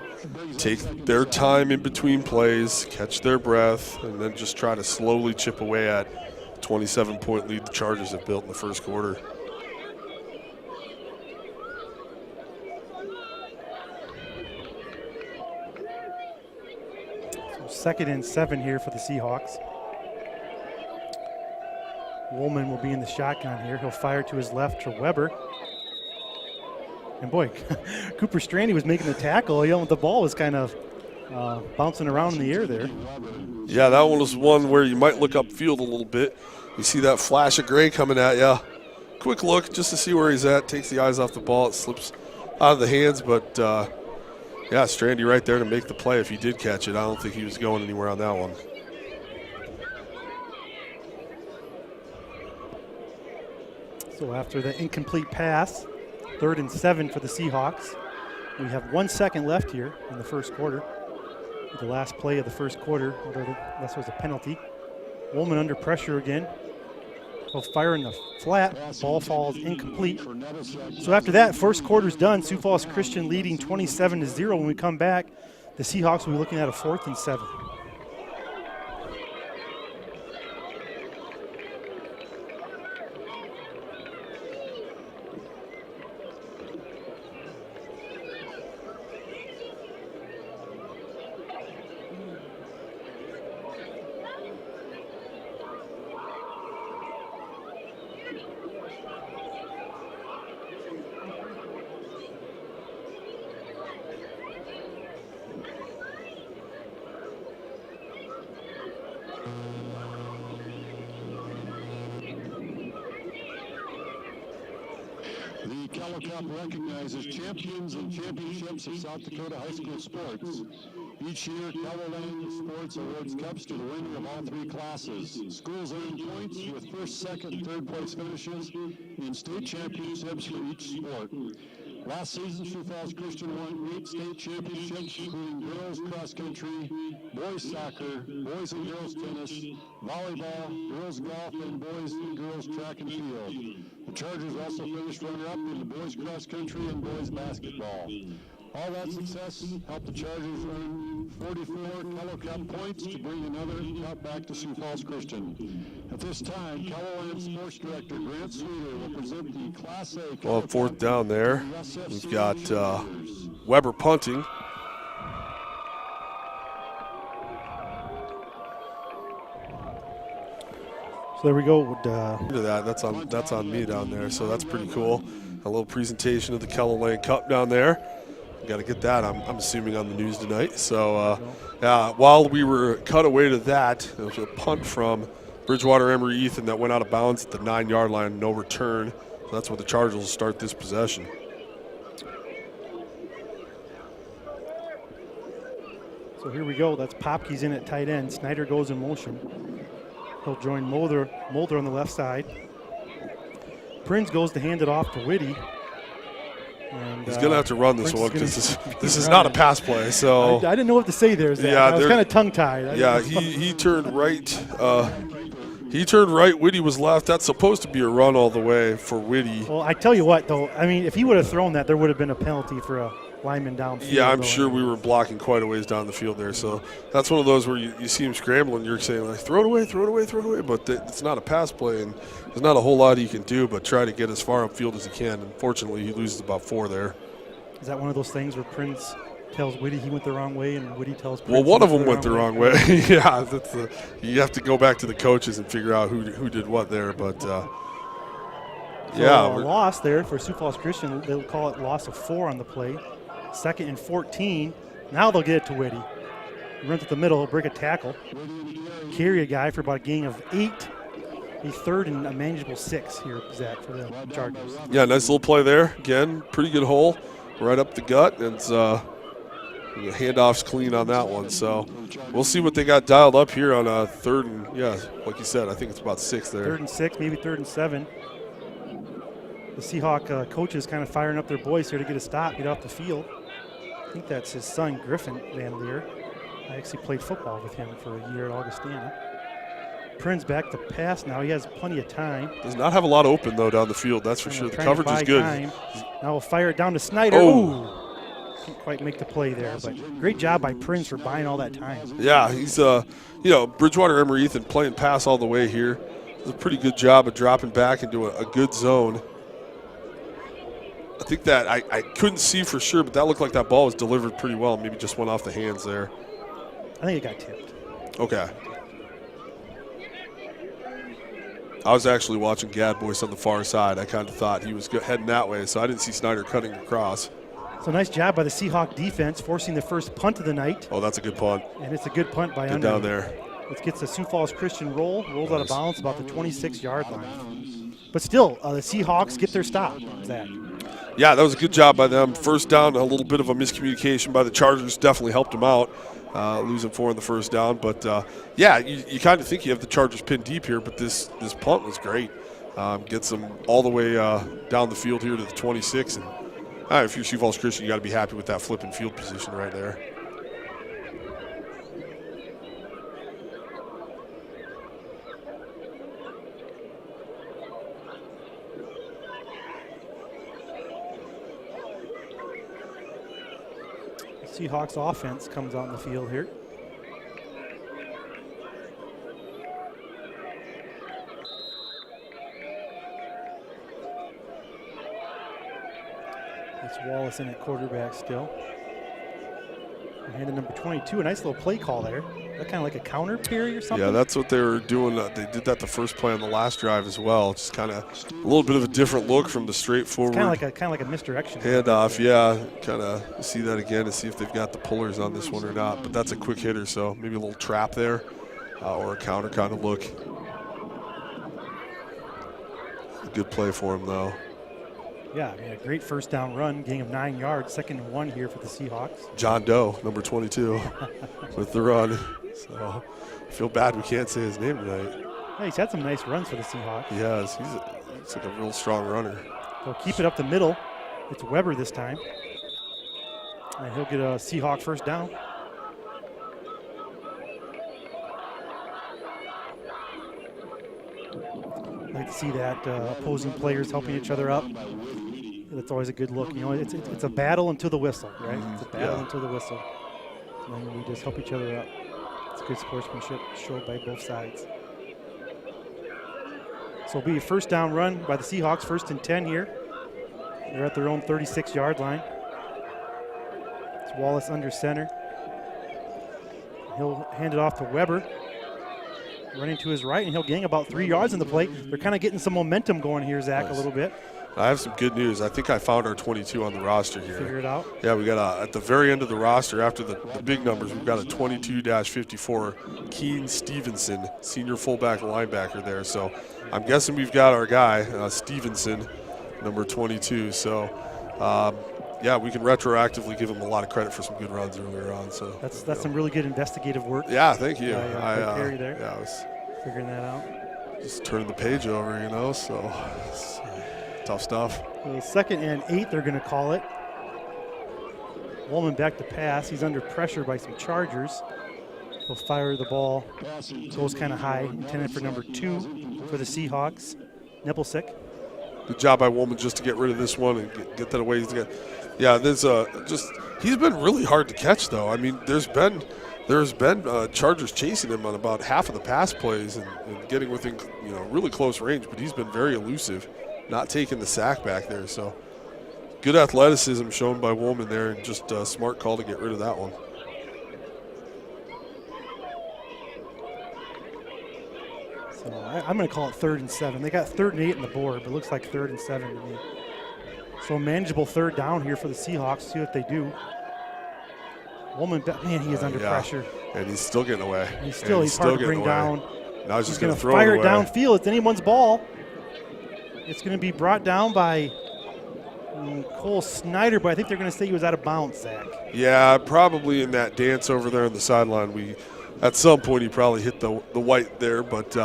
take their time in between plays, catch their breath, and then just try to slowly chip away at 27-point lead the Chargers have built in the first quarter. So 2nd and 7 here for the Seahawks. Woolman will be in the shotgun here. He'll fire to his left to Weber. And boy, Cooper Strandy was making the tackle. The ball was kind of bouncing around in the air there. Yeah, that one was one where you might look upfield a little bit. You see that flash of gray coming at you. Quick look just to see where he's at. Takes the eyes off the ball. It slips out of the hands, but yeah, Strandy right there to make the play if he did catch it. I don't think he was going anywhere on that one. So after the incomplete pass, 3rd and 7 for the Seahawks. We have 1 second left here in the first quarter. The last play of the first quarter, although this was a penalty. Woolman under pressure again. He'll fire in the flat. Ball falls incomplete. So after that, first quarter's done. Sioux Falls Christian leading 27-0. When we come back, the Seahawks will be looking at a 4th and 7. The Keller Cup recognizes champions and championships of South Dakota high school sports. Each year, Keller Lane Sports awards cups to the winner of all 3 classes. Schools earn points with 1st, 2nd, and 3rd place finishes in state championships for each sport. Last season, Sioux Falls Christian won 8 state championships, including girls cross country, boys soccer, boys and girls tennis, volleyball, girls golf, and boys and girls track and field. The Chargers also finished runner-up in the boys cross country and boys basketball. All that success helped the Chargers earn 44 Keller Cup points to bring another cup back to Sioux Falls Christian. At this time, Keller Land Sports Director Grant Sweeter will present the Class A Keller Well, 4th Cup down there. to the SFC We've got Warriors. Weber punting. So there we go. Look at that. That's on me down there, so that's pretty cool. A little presentation of the Keller Lane Cup down there. Got to get that, I'm assuming, on the news tonight. So, yeah, while we were cut away to that, it was a punt from Bridgewater Emory Eaton that went out of bounds at the 9-yard line, no return. So that's where the Chargers will start this possession. So here we go. That's Popke's in at tight end. Snyder goes in motion. He'll join Mulder on the left side. Prinz goes to hand it off to Whitty. And, He's going to have to run this Prince one is because this is not a pass play. So I didn't know what to say there, Zach. Yeah, I was kind of tongue-tied. Yeah, he turned right. He turned right. Whitty was left. That's supposed to be a run all the way for Whitty. Well, I tell you what, though. I mean, if he would have thrown that, there would have been a penalty for a linemen downfield. Yeah, I'm sure we were blocking quite a ways down the field there. So that's one of those where you see him scrambling. You're saying, like, throw it away, throw it away, throw it away. But it's not a pass play, and there's not a whole lot he can do but try to get as far upfield as he can. Unfortunately, he loses about 4 there. Is that one of those things where Prince tells Whitty he went the wrong way, and Whitty tells Prince Well, one of them went the wrong way. Yeah, you have to go back to the coaches and figure out who did what there. But, a loss there for Sioux Falls Christian. They'll call it loss of 4 on the play. 2nd and 14. Now they'll get it to Whitty. He runs at the middle, break a tackle. Carry a guy for about a gain of 8. A 3rd and a manageable 6 here, Zach, for the Chargers. Yeah, nice little play there. Again, pretty good hole right up the gut. And the handoff's clean on that one. So we'll see what they got dialed up here on a 3rd and, yeah, like you said, I think it's about 6 there. 3rd and 6, maybe 3rd and 7. The Seahawk coaches kind of firing up their boys here to get a stop, get off the field. I think that's his son, Griffin Van Leer. I actually played football with him for a year at Augustana. Prince back to pass now. He has plenty of time. Does not have a lot open, though, down the field. That's for sure. The coverage is good. Time. Now we'll fire it down to Snyder. Oh. Ooh. Can't quite make the play there, but great job by Prince for buying all that time. Yeah, he's, Bridgewater Emory Ethan playing pass all the way here. Does a pretty good job of dropping back into a good zone. I think that I couldn't see for sure, but that looked like that ball was delivered pretty well. Maybe just went off the hands there. I think it got tipped. Okay. I was actually watching Gad Boyce on the far side. I kind of thought he was heading that way, so I didn't see Snyder cutting across. So nice job by the Seahawk defense, forcing the first punt of the night. Oh, that's a good punt. And it's a good punt by Get Under. down there. It gets the Sioux Falls Christian rolls out of bounds about the 26-yard line. But still, the Seahawks get their stop, Zach. Yeah, that was a good job by them. First down, a little bit of a miscommunication by the Chargers definitely helped them out, losing 4 on the first down. But, you kind of think you have the Chargers pinned deep here, but this punt was great. Gets them all the way down the field here to the 26. And if you're Sioux Falls Christian, you got to be happy with that flipping field position right there. Seahawks offense comes out in the field here. It's Wallace in at quarterback still. Handed number 22, a nice little play call there. That kind of like a counter Perry or something? Yeah, that's what they were doing. They did that the first play on the last drive as well. Just kind of a little bit of a different look from the straightforward. Kind of like a misdirection. Handoff, yeah. Kind of see that again to see if they've got the pullers on this one or not. But that's a quick hitter, so maybe a little trap there or a counter kind of look. A good play for him, though. Yeah, I mean, a great first down run, gain of 9 yards, 2nd and 1 here for the Seahawks. John Doe, number 22, with the run. So I feel bad we can't say his name tonight. Yeah, he's had some nice runs for the Seahawks. He has. He's like a real strong runner. They'll keep it up the middle. It's Weber this time. And he'll get a Seahawk first down. I like to see that opposing players helping each other up. That's always a good look. You know, it's a battle until the whistle, right? It's a battle until the whistle. And then we just help each other up. It's good sportsmanship showed by both sides. So it'll be a first down run by the Seahawks, 1st and 10 here. They're at their own 36-yard line. It's Wallace under center. He'll hand it off to Weber. Running to his right, and he'll gain about 3 yards in the play. They're kind of getting some momentum going here, Zach, a little bit. I have some good news. I think I found our 22 on the roster here. Figure it out. Yeah, we got at the very end of the roster, after the big numbers, we've got a 22-54 Keen Stevenson, senior fullback linebacker there. So I'm guessing we've got our guy, Stevenson, number 22. So, yeah, we can retroactively give him a lot of credit for some good runs earlier on. So That's some really good investigative work. Yeah, thank you. Perry there. Yeah, I was figuring that out. Just turning the page over, you know, so it's tough stuff. So 2nd and 8, they're going to call it. Woolman back to pass. He's under pressure by some Chargers. He'll fire the ball. Goes kind of high, intended for number 2 for the Seahawks. Nipplesick. Good job by Woolman just to get rid of this one and get that away. Yeah, there's he's been really hard to catch though. I mean, there's been Chargers chasing him on about half of the pass plays and getting within really close range, but he's been very elusive, not taking the sack back there. So good athleticism shown by Woolman there, and just a smart call to get rid of that one. So I'm going to call it 3rd and 7. They got 3rd and 8 on the board, but it looks like 3rd and 7 to me. So a manageable 3rd down here for the Seahawks. See what they do. Woolman, man, he is under pressure. And he's still getting away. He's hard to bring down. Now he's just going to throw fire it away. Downfield. It's anyone's ball. It's going to be brought down by Cole Snyder, but I think they're going to say he was out of bounds, Zach. Yeah, probably in that dance over there on the sideline. At some point he probably hit the white there, but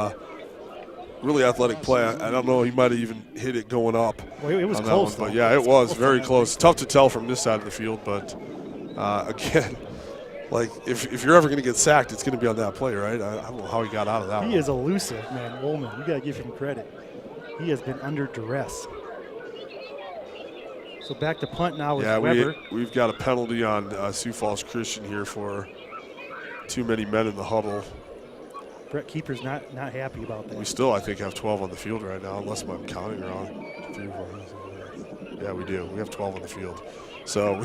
really athletic play. I don't know. He might have even hit it going up. Well, it was close, but yeah, it was very close. Tough to tell from this side of the field, but again, like if you're ever going to get sacked, it's going to be on that play, right? I don't know how he got out of that one. He is elusive, man. Woolman, you got to give him credit. He has been under duress. So back to punt now with Weber. We've got a penalty on Sioux Falls Christian here for too many men in the huddle. Brett Keeper's not happy about that. We still, I think, have 12 on the field right now, unless I'm counting wrong. 3, 4, yeah, we do. We have 12 on the field. So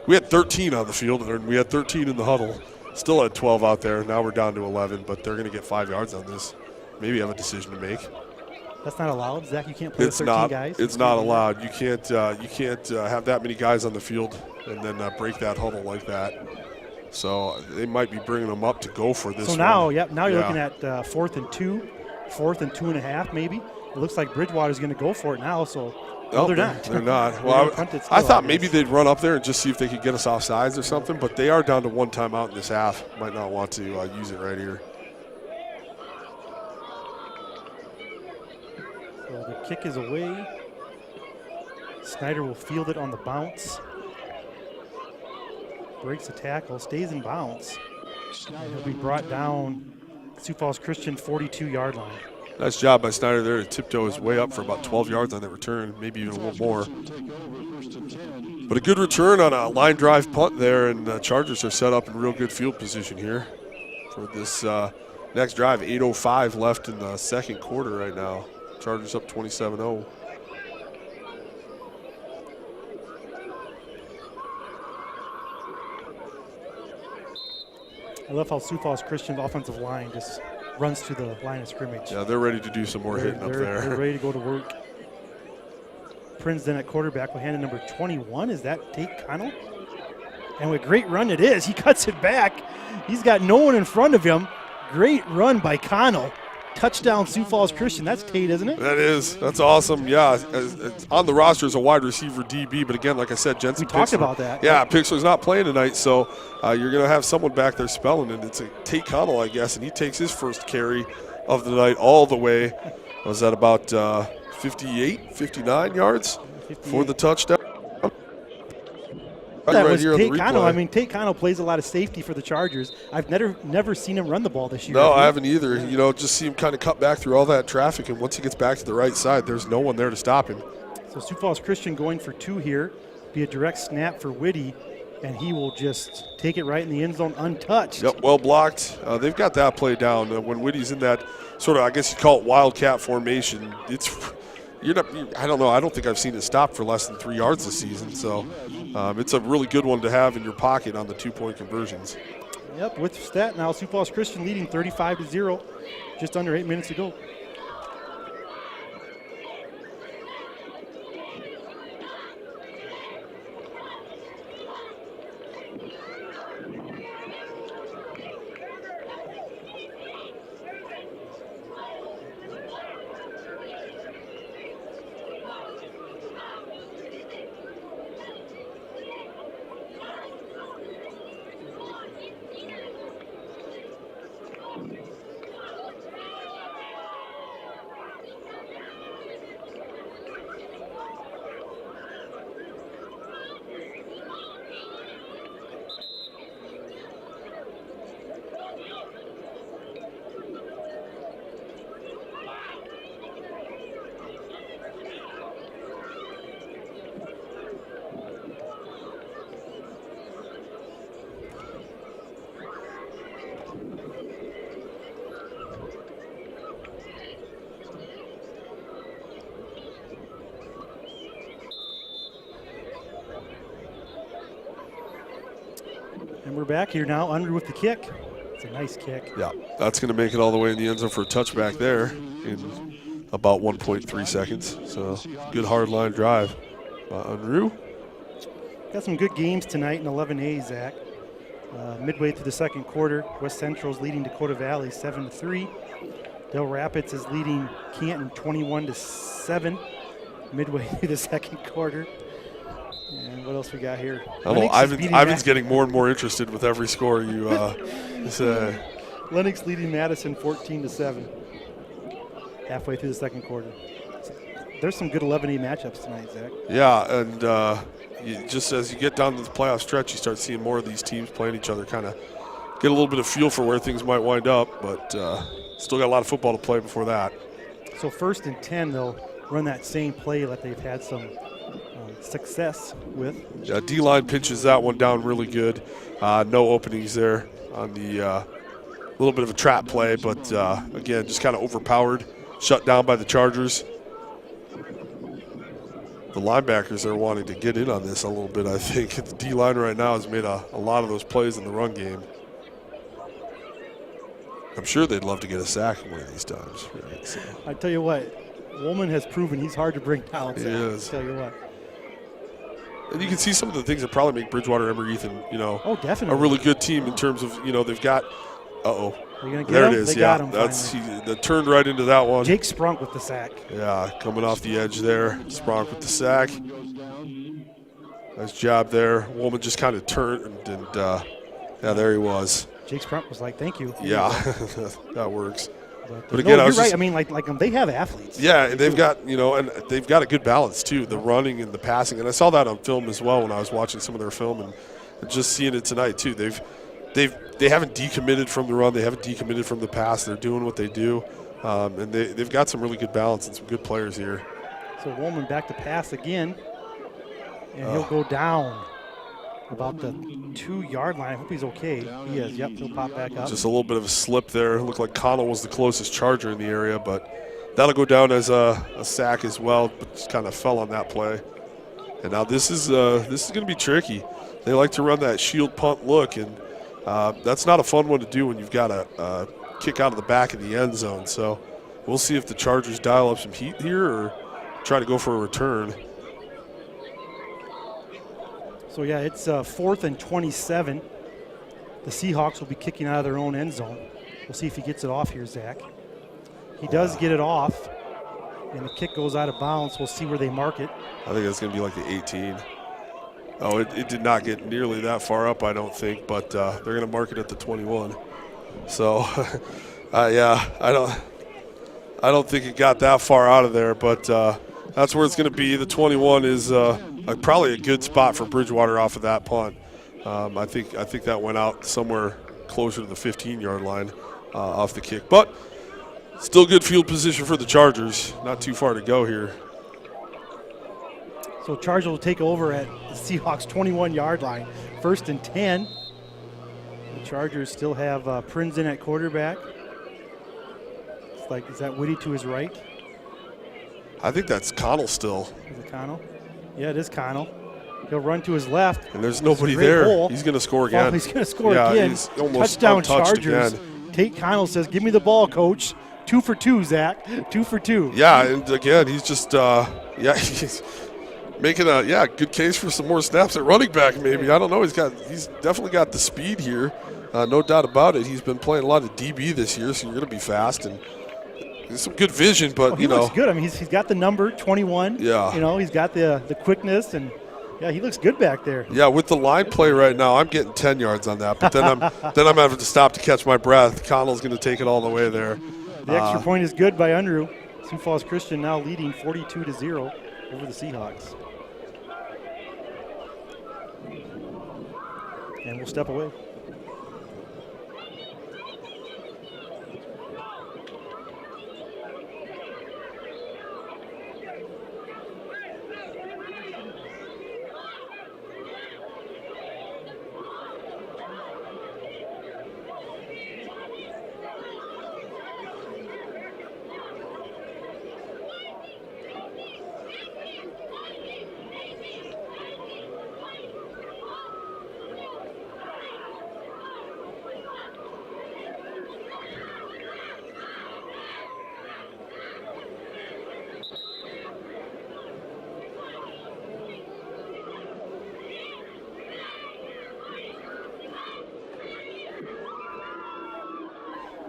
we had 13 on the field, and we had 13 in the huddle. Still had 12 out there. Now we're down to 11, but they're going to get 5 yards on this. Maybe have a decision to make. That's not allowed, Zach. You can't play with 13 guys. It's not allowed. You can't have that many guys on the field and then break that huddle like that. So they might be bringing them up to go for this. So now, now you're looking at 4th and 2, 4th and 2.5 maybe. It looks like Bridgewater's going to go for it now. So they're not. They're not. Well, I thought maybe they'd run up there and just see if they could get us off sides or something. But they are down to 1 timeout in this half. Might not want to use it right here. So the kick is away. Snyder will field it on the bounce. Breaks the tackle, stays in bounds. And he'll be brought down Sioux Falls Christian 42-yard line. Nice job by Snyder there to tiptoe his way up for about 12 yards on that return, maybe even a little more. But a good return on a line drive punt there, and the Chargers are set up in real good field position here for this next drive. 8:05 left in the second quarter right now. Chargers up 27-0. I love how Sioux Falls Christian's offensive line just runs to the line of scrimmage. Yeah, they're ready to do some more hitting up there. They're ready to go to work. Princeton at quarterback will hand it number 21. Is that Tate Connell? And with a great run it is. He cuts it back. He's got no one in front of him. Great run by Connell. Touchdown Sioux Falls Christian. That's Tate, isn't it? That is. That's awesome. Yeah, it's on the roster as a wide receiver DB, but again, like I said, Jensen we talked about that. Yeah, Pixler's not playing tonight, so you're going to have someone back there spelling it. It's a Tate Connell, I guess, and he takes his first carry of the night all the way. Was that about 58, 59 yards 58. For the touchdown? That was Tate Connell. I mean, Tate Connell plays a lot of safety for the Chargers. I've never seen him run the ball this year. No, I haven't either. You know, just see him kind of cut back through all that traffic, and once he gets back to the right side, there's no one there to stop him. So Sioux Falls Christian going for 2 here. Be a direct snap for Whitty, and he will just take it right in the end zone untouched. Yep, well blocked. They've got that play down. When Whitty's in that sort of, I guess you call it wildcat formation, I don't know. I don't think I've seen it stop for less than 3 yards this season. So it's a really good one to have in your pocket on the 2-point conversions. Yep, with that now, Sioux Falls Christian leading 35-0, just under 8 minutes to go. And we're back here now, Unruh with the kick. It's a nice kick. Yeah, that's going to make it all the way in the end zone for a touchback there in about 1.3 seconds. So good hard line drive by Unruh. Got some good games tonight in 11A, Zach. Midway through the second quarter, West Central's leading Dakota Valley 7-3. Del Rapids is leading Canton 21-7. Midway through the second quarter. And what else we got here? I don't know, Ivan's getting more and more interested with every score you say. Lennox leading Madison 14-7. Halfway through the second quarter. There's some good 11A matchups tonight, Zach. Yeah, and just as you get down to the playoff stretch, you start seeing more of these teams playing each other, kind of get a little bit of feel for where things might wind up, but still got a lot of football to play before that. So 1st and 10, they'll run that same play that they've had some success with. Yeah, D-line pinches that one down really good. No openings there on the little bit of a trap play, but again, just kind of overpowered, shut down by the Chargers. The linebackers are wanting to get in on this a little bit, I think. The D-line right now has made a lot of those plays in the run game. I'm sure they'd love to get a sack one of these times. Right? So. I tell you what, Woolman has proven he's hard to bring down. He is. I tell you what. And you can see some of the things that probably make Bridgewater Emory Ethan, definitely a really good team in terms of, they've got, Are you gonna get there him? it is, they yeah. Got him That's that turned right into that one. Jake Sprunk with the sack. Yeah, coming off the edge there. Sprunk with the sack. Nice job there. Woolman just kind of turned and there he was. Jake Sprunk was like, thank you. Yeah, that works. But again, you're right. I mean, like they have athletes. Yeah, and they've got and they've got a good balance too, the running and the passing. And I saw that on film as well when I was watching some of their film and just seeing it tonight too. They haven't decommitted from the run. They haven't decommitted from the pass. They're doing what they do, and they've got some really good balance and some good players here. So Woolman back to pass again, and he'll go down about the 2-yard line. I hope he's okay. He is. Yep, he'll pop back up. Just a little bit of a slip there. It looked like Connell was the closest Charger in the area, but that'll go down as a sack as well. But just kind of fell on that play. And now this is going to be tricky. They like to run that shield punt look, and that's not a fun one to do when you've got a kick out of the back of the end zone. So we'll see if the Chargers dial up some heat here or try to go for a return. So, yeah, it's 4th and 27. The Seahawks will be kicking out of their own end zone. We'll see if he gets it off here, Zach. He does get it off, and the kick goes out of bounds. We'll see where they mark it. I think that's going to be like the 18. Oh, it did not get nearly that far up, I don't think, but they're going to mark it at the 21. So, yeah, I don't think it got that far out of there, but that's where it's going to be. The 21 is probably a good spot for Bridgewater off of that punt. I think that went out somewhere closer to the 15-yard line off the kick, but still good field position for the Chargers. Not too far to go here. So Chargers will take over at the Seahawks 21-yard line. 1st and 10. The Chargers still have Prinzen at quarterback. It's like, is that Whitty to his right? I think that's Connell still. Is it Connell? Yeah, it is Connell. He'll run to his left. And there's nobody there. Hole. He's going to score again. Oh, he's going to score again. He's almost touchdown Chargers. Again. Tate Connell says, give me the ball, coach. 2 for 2, Zach. 2 for 2. Yeah, and again, he's just, he's making a good case for some more snaps at running back maybe. I don't know. He's definitely got the speed here. No doubt about it. He's been playing a lot of DB this year, so you're going to be fast and some good vision, but he looks good. I mean, he's got the number 21. Yeah. He's got the quickness, and yeah, he looks good back there. Yeah, with the line play right now, I'm getting 10 yards on that, but then I'm having to stop to catch my breath. Connell's going to take it all the way there. The extra point is good by Unruh. Sioux Falls Christian now leading 42-0 over the Seahawks. And we'll step away.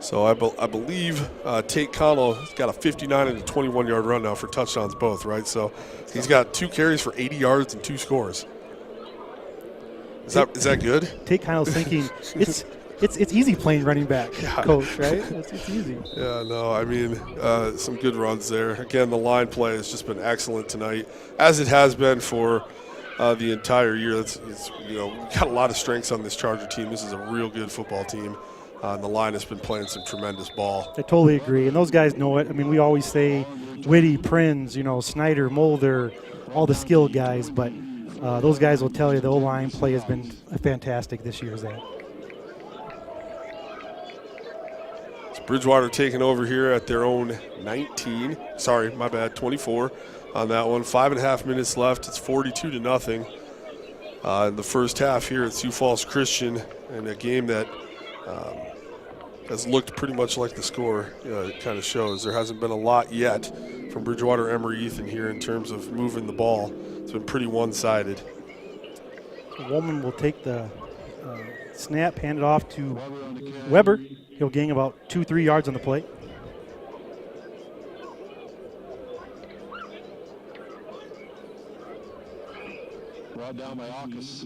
So I believe Tate Connell has got a 59 and a 21-yard run now for touchdowns both, right? So he's got 2 carries for 80 yards and 2 scores. Is that good? Tate Connell's thinking it's easy playing running back, coach, right? It's easy. Yeah, no, I mean, some good runs there. Again, the line play has just been excellent tonight, as it has been for the entire year. We've got a lot of strengths on this Charger team. This is a real good football team. And the line has been playing some tremendous ball. I totally agree, and those guys know it. I mean, we always say Whitty, Prinz, Snyder, Mulder, all the skilled guys, but those guys will tell you the O-line play has been fantastic this year, Zach. It's Bridgewater taking over here at their own 19. Sorry, my bad, 24 on that one. 5.5 minutes left. It's 42-0 in the first half here at Sioux Falls Christian, in a game that has looked pretty much like the score it kind of shows. There hasn't been a lot yet from Bridgewater Emory Ethan here in terms of moving the ball. It's been pretty one-sided. So Woolman will take the snap, hand it off to Weber. He'll gain about 2-3 yards on the play. Brought down by Aukus.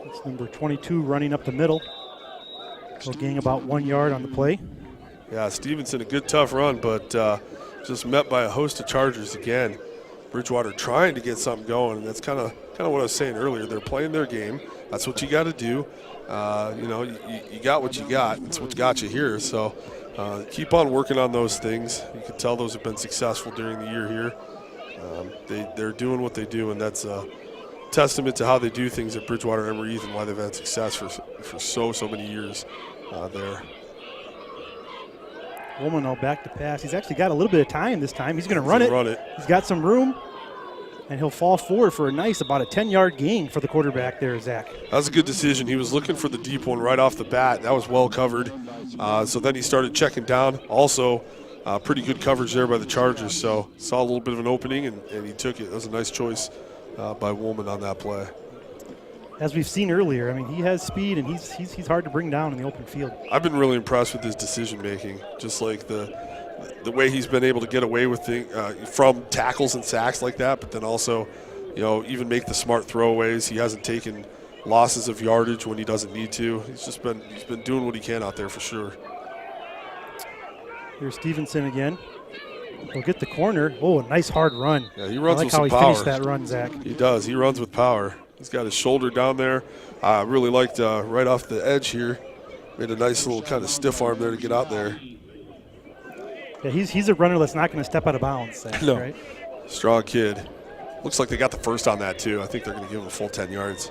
It's number 22 running up the middle. He'll gain about 1 yard on the play. Yeah, Stevenson, a good tough run, but just met by a host of Chargers again. Bridgewater trying to get something going, and that's kind of what I was saying earlier. They're playing their game. That's what you got to do. You got what you got. It's what got you here. So keep on working on those things. You can tell those have been successful during the year here. They're doing what they do, and that's a testament to how they do things at Bridgewater Emory Ethan, why they've had success for so many years there. Woolman now back to pass. He's actually got a little bit of time this time. He's going to run it. He's got some room, and he'll fall forward for a nice about a 10-yard gain for the quarterback there, Zach. That was a good decision. He was looking for the deep one right off the bat. That was well covered. So then he started checking down. Also, pretty good coverage there by the Chargers. So saw a little bit of an opening, and he took it. That was a nice choice by Woolman on that play. As we've seen earlier, I mean, he has speed, and he's hard to bring down in the open field. I've been really impressed with his decision-making, just like the way he's been able to get away with things from tackles and sacks like that, but then also, even make the smart throwaways. He hasn't taken losses of yardage when he doesn't need to. He's been doing what he can out there for sure. Here's Stevenson again. He'll get the corner. Oh, a nice hard run. Yeah, he runs with some power. I like how he finished that run, Zach. He does. He runs with power. He's got his shoulder down there. I really liked right off the edge here. Made a nice little kind of stiff arm there to get out there. Yeah, he's a runner that's not going to step out of bounds, Zach, no. Right? Strong kid. Looks like they got the first on that, too. I think they're going to give him a full 10 yards.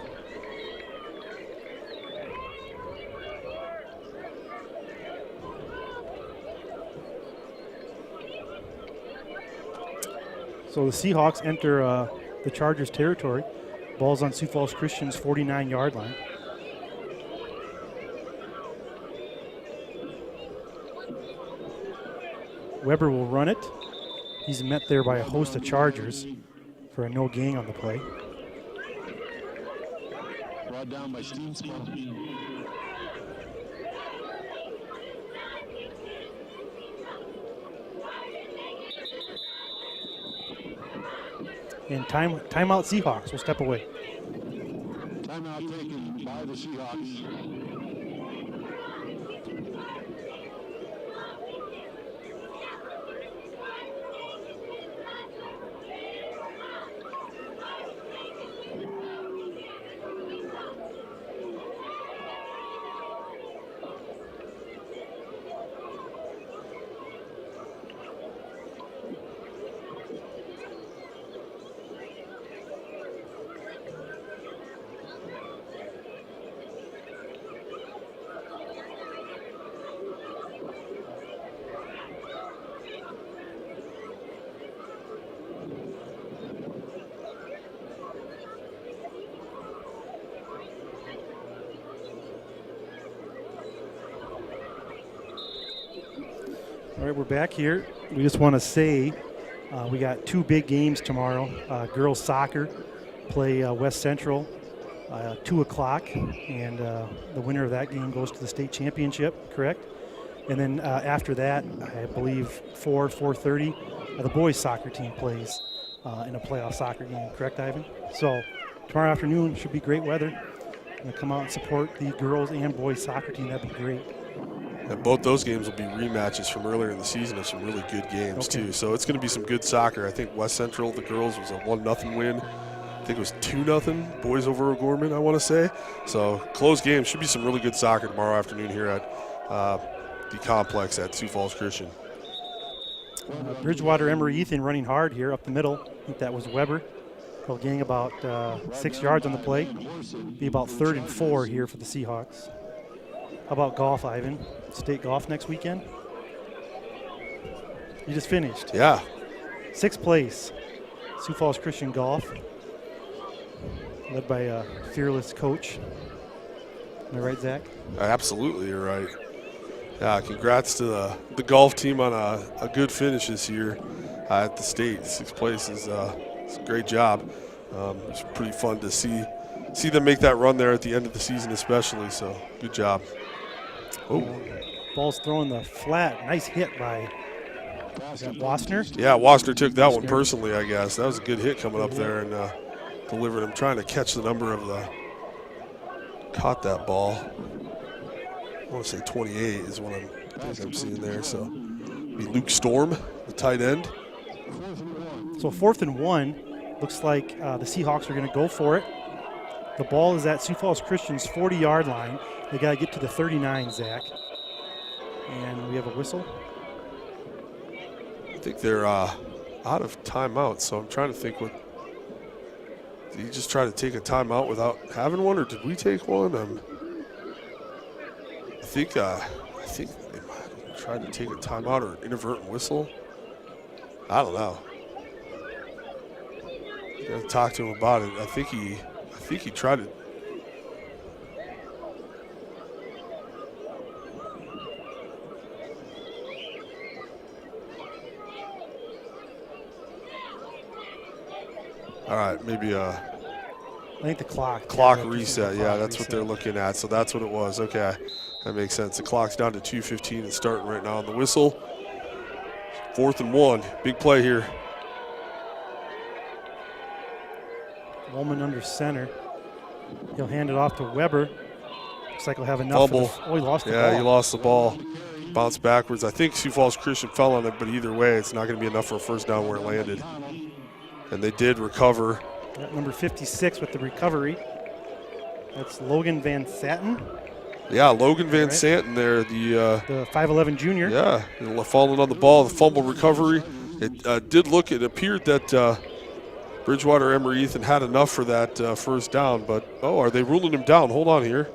So the Seahawks enter the Chargers territory. Ball's on Sioux Falls Christian's 49-yard line. Weber will run it. He's met there by a host of Chargers for a no gain on the play. Brought down by Steensma. And timeout Seahawks will step away. Timeout taken by the Seahawks. All right, we're back here. We just want to say we got 2 big games tomorrow. Girls soccer play West Central 2 o'clock, and the winner of that game goes to the state championship, correct? And then after that, I believe 4:30, the boys soccer team plays in a playoff soccer game, correct, Ivan? So tomorrow afternoon should be great weather. I'm going to come out and support the girls and boys soccer team. That'd be great. And both those games will be rematches from earlier in the season of some really good games, too. So it's going to be some good soccer. I think West Central, the girls, was a 1-0 win. I think it was 2-0 boys over O'Gorman, I want to say. So close games. Should be some really good soccer tomorrow afternoon here at the complex at Sioux Falls Christian. Bridgewater Emory Ethan running hard here up the middle. I think that was Weber. He'll gain about 6 yards on the play. Be about 3rd and 4 here for the Seahawks. How about golf, Ivan? State golf next weekend? You just finished. Yeah. 6th place. Sioux Falls Christian Golf. Led by a fearless coach. Am I right, Zach? Absolutely, you're right. Yeah, congrats to the golf team on a good finish this year at the state. 6th place is a great job. It's pretty fun to see them make that run there at the end of the season especially, so good job. Oh. Ball's thrown the flat. Nice hit by Wassner. Yeah, Wassner took that one personally, I guess. That was a good hit coming up there and delivered. I'm trying to catch the number of caught that ball. I want to say 28 is what I'm seeing there. So be Luke Storm, the tight end. So 4th and 1. Looks like the Seahawks are going to go for it. The ball is at Sioux Falls Christian's 40-yard line. They got to get to the 39, Zach. And we have a whistle. I think they're out of timeout, so I'm trying to think what. Did he just try to take a timeout without having one, or did we take one? I think they might have tried to take a timeout or an inadvertent whistle. I don't know. Got to talk to him about it. I think he tried to. All right, maybe I think the clock. Reset. Yeah, that's what they're looking at. So that's what it was. Okay, that makes sense. The clock's down to 2:15 and starting right now on the whistle. 4th and 1. Big play here. Woolman under center. He'll hand it off to Weber. Looks like he'll have enough. Fumble. He lost the ball. Yeah, he lost the ball. Bounced backwards. I think Sioux Falls Christian fell on it, but either way, it's not going to be enough for a first down where it landed. And they did recover. Number 56 with the recovery. That's Logan Van Satten. Yeah, Logan Van Santen there, the 5'11 junior. Yeah, falling on the ball, the fumble recovery. It appeared that Bridgewater Emory Ethan had enough for that first down, but are they ruling him down? Hold on here.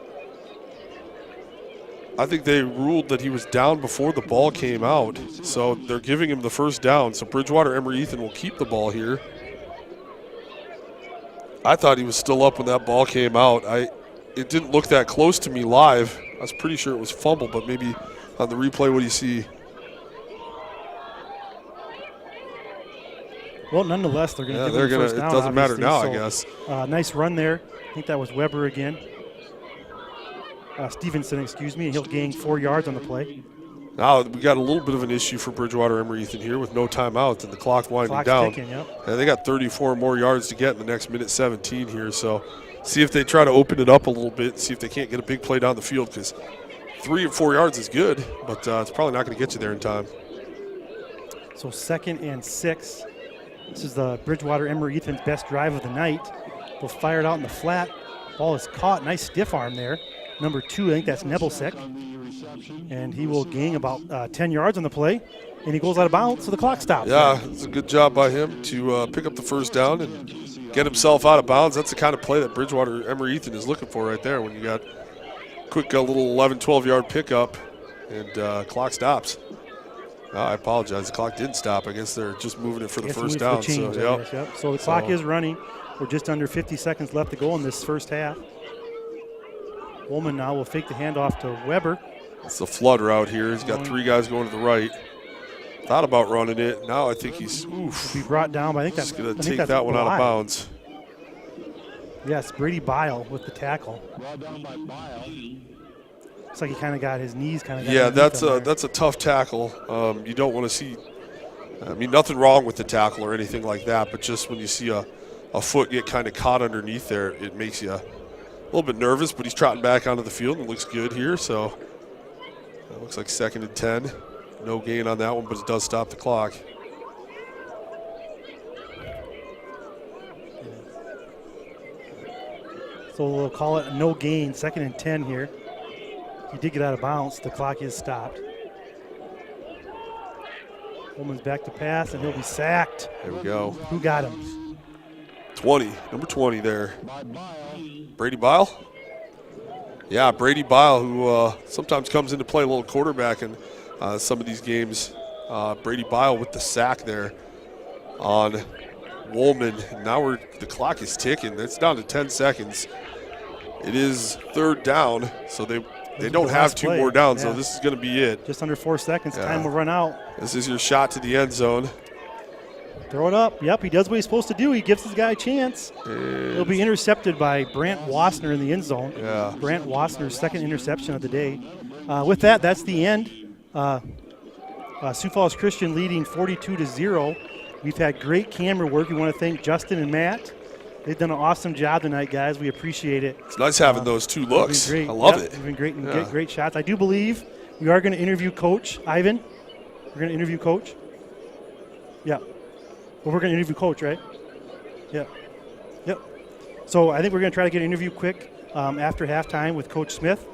I think they ruled that he was down before the ball came out, so they're giving him the first down. So Bridgewater Emory Ethan will keep the ball here. I thought he was still up when that ball came out. It didn't look that close to me live. I was pretty sure it was fumble, but maybe on the replay, what do you see? Well, nonetheless, they're going to give him the first down. It doesn't matter now, so, I guess. Nice run there. I think that was Weber again. Stevenson, excuse me, and he'll gain 4 yards on the play. Now we got a little bit of an issue for Bridgewater Emory Ethan here with no timeouts and the clock winding down. Ticking, yep. And they got 34 more yards to get in the next minute 17 here. So see if they try to open it up a little bit and see if they can't get a big play down the field, because 3 or 4 yards is good, but it's probably not going to get you there in time. So 2nd and 6. This is the Bridgewater Emory Ethan's best drive of the night. They'll fire it out in the flat. Ball is caught. Nice stiff arm there. Number 2, I think that's Nebelsick. And he will gain about 10 yards on the play. And he goes out of bounds, so the clock stops. Yeah, it's a good job by him to pick up the first down and get himself out of bounds. That's the kind of play that Bridgewater Emory Ethan is looking for right there when you got quick little 11, 12-yard pickup and clock stops. I apologize. The clock didn't stop. I guess they're just moving it for the first down. So the clock is running. We're just under 50 seconds left to go in this first half. Woolman now will fake the handoff to Weber. It's the flood route here. He's got 3 guys going to the right. Thought about running it. Now I think he's Be brought down, but I think just that's going to I think take that's that one out of Bly. bounds. Yes, Brady Bile with the tackle. Brought down by Bile. Looks like he kind of got his knees kind of. Yeah, that's a tough tackle. You don't want to see. I mean, nothing wrong with the tackle or anything like that, but just when you see a foot get kind of caught underneath there, it makes you a little bit nervous. But he's trotting back onto the field and looks good here. So it looks like 2nd and 10. No gain on that one, but it does stop the clock. So we'll call it no gain, 2nd and 10 here. He did get out of bounds. The clock is stopped. Woolman's back to pass, and he'll be sacked. There we go. Who got him? 20, number 20 there. By Bile. Brady Bile? Yeah, Brady Bile, who sometimes comes into play a little quarterback in some of these games. Brady Bile with the sack there on Woolman. Now the clock is ticking. It's down to 10 seconds. It is 3rd down, so they don't have 2 more downs, so this is going to be it. Just under 4 seconds. Yeah. Time will run out. This is your shot to the end zone. Throw it up. Yep, he does what he's supposed to do. He gives his guy a chance. It'll be intercepted by Brant Wassner in the end zone. Yeah. Brant Wassner's 2nd interception of the day. With that, that's the end. Sioux Falls Christian leading 42-0. We've had great camera work. We want to thank Justin and Matt. They've done an awesome job tonight, guys. We appreciate it. It's nice having those 2 looks. Great. I love it. It's been great and get great shots. I do believe we are going to interview Coach Ivan. We're going to interview Coach. Yeah. Well, we're going to interview Coach, right? Yeah. Yep. So I think we're going to try to get an interview quick after halftime with Coach Smith.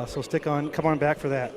So stick on. Come on back for that.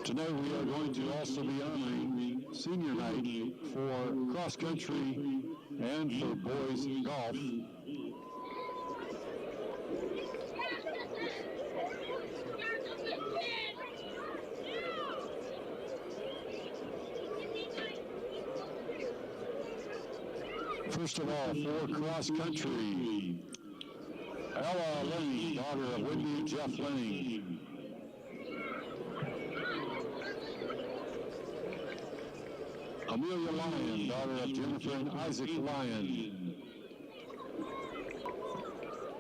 Tonight we are going to also be honoring senior night for cross country and for boys golf. First of all, for cross country, Ella Lenny, daughter of Wendy and Jeff Lenny. Amelia Lyon, daughter of Jennifer and Isaac Lyon.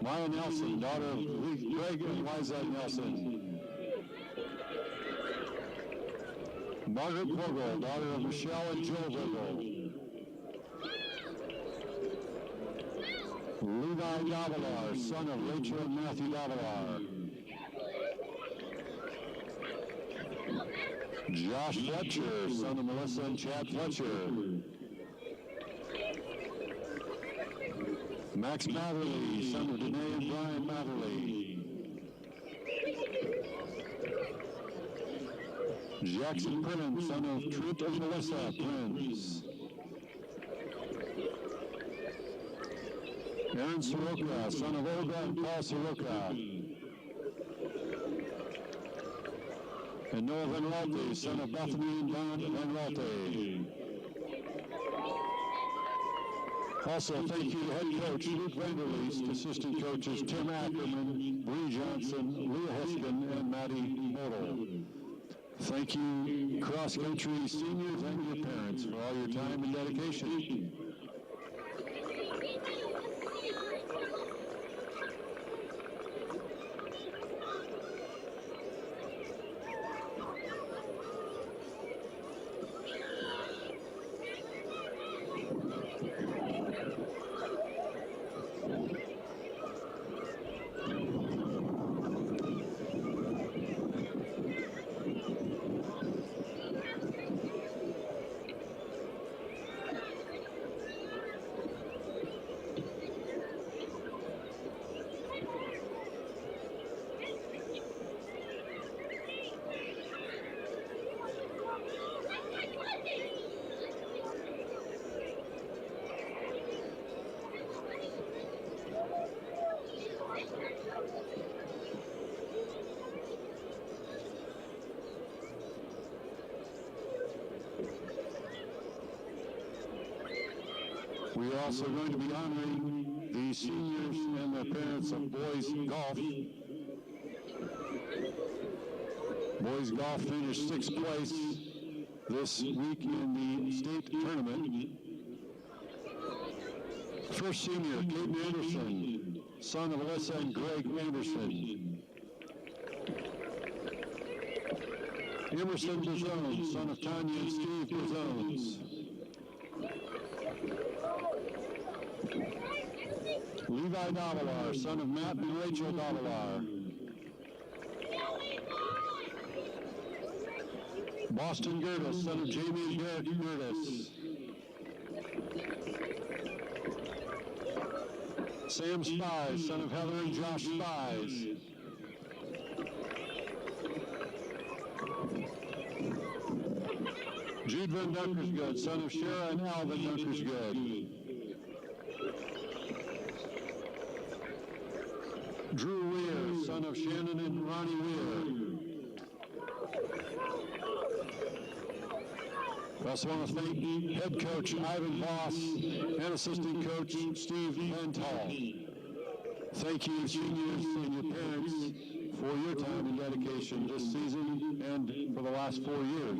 Maya Nelson, daughter of Greg and Liza Nelson. Margaret Vogel, daughter of Michelle and Joe Vogel. Levi Davalar, son of Rachel and Matthew Davalar. Josh Fletcher, son of Melissa and Chad Fletcher. Max Matherly, son of Danae and Brian Matherly. Jackson Prince, son of Trent and Melissa Prince. Aaron Soroka, son of Olga and Paul Soroka. And Noah Van Ralte, son of Bethany and Don Van Ralte. Also, thank you to head coach Luke Vanderleest, assistant coaches Tim Ackerman, Bree Johnson, Leah Heskin, and Maddie Model. Thank you, cross-country seniors and your parents, for all your time and dedication. We are also going to be honoring the seniors and their parents of boys golf. Boys golf finished 6th place this week in the state tournament. First senior, Caden Anderson, son of Alyssa and Greg Anderson. Emerson Brazones, son of Tanya and Steve Brazones. Levi Davalar, son of Matt and Rachel Davalar. Boston Gertis, son of Jamie and Derek Gertis. Sam Spies, son of Heather and Josh Spies. Jude Van Dunkersgood, son of Shara and Alvin Dunkersgood. Drew Weir, son of Shannon and Ronnie Weir. We also want to thank head coach Ivan Voss and assistant coach Steve Ventall. Thank you, seniors and your parents, for your time and dedication this season and for the last 4 years.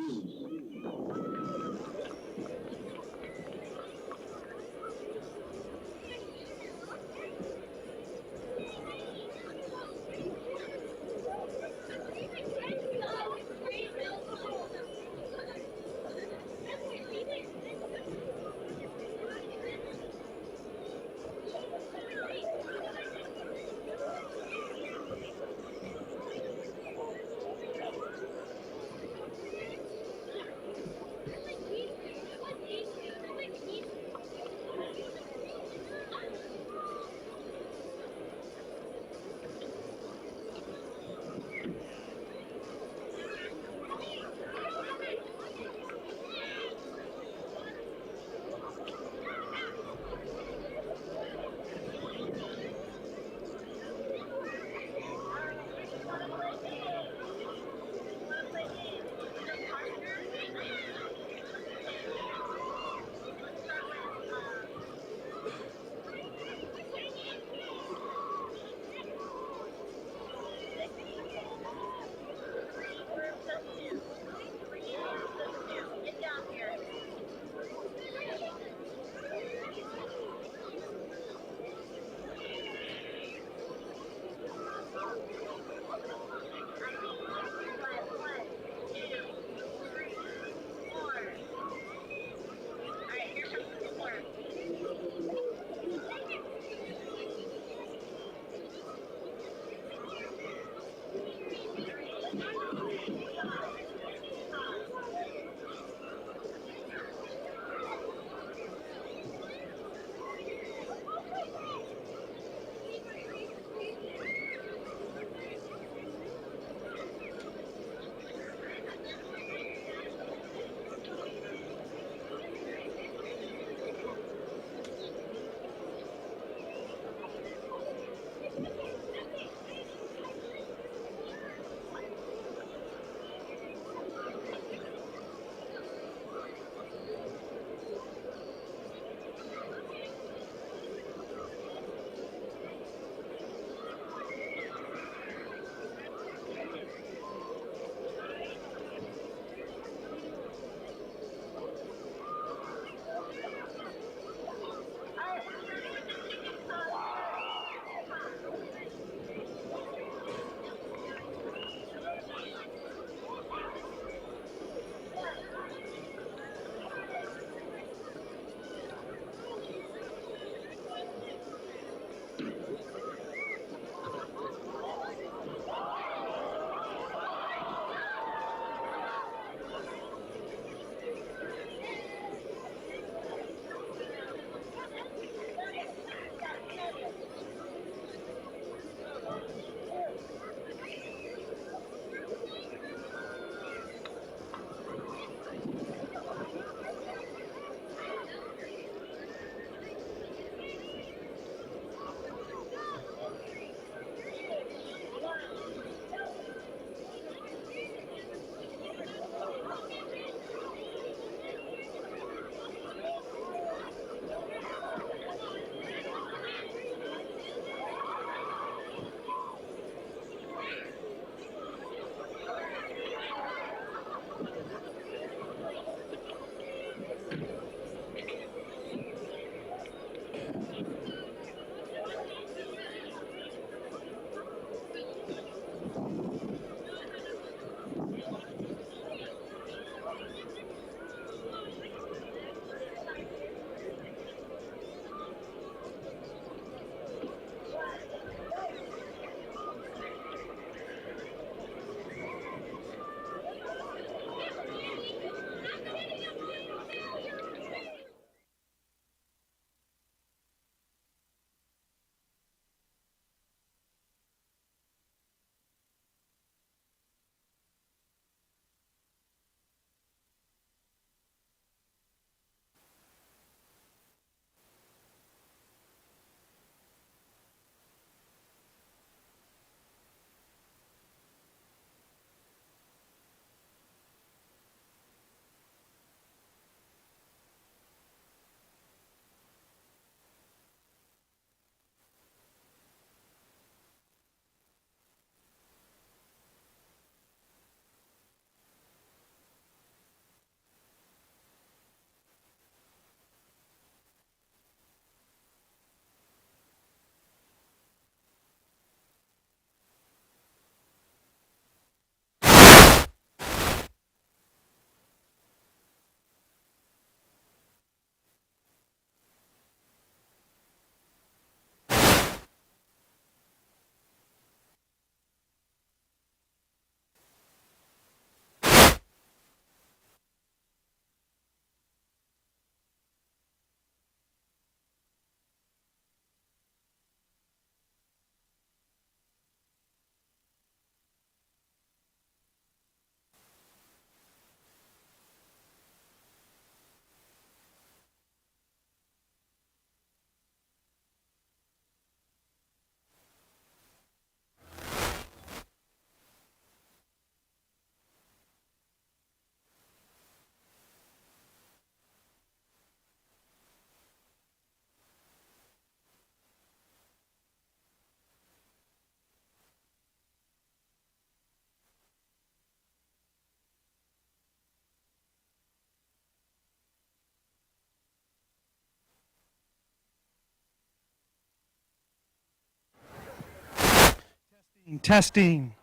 Testing.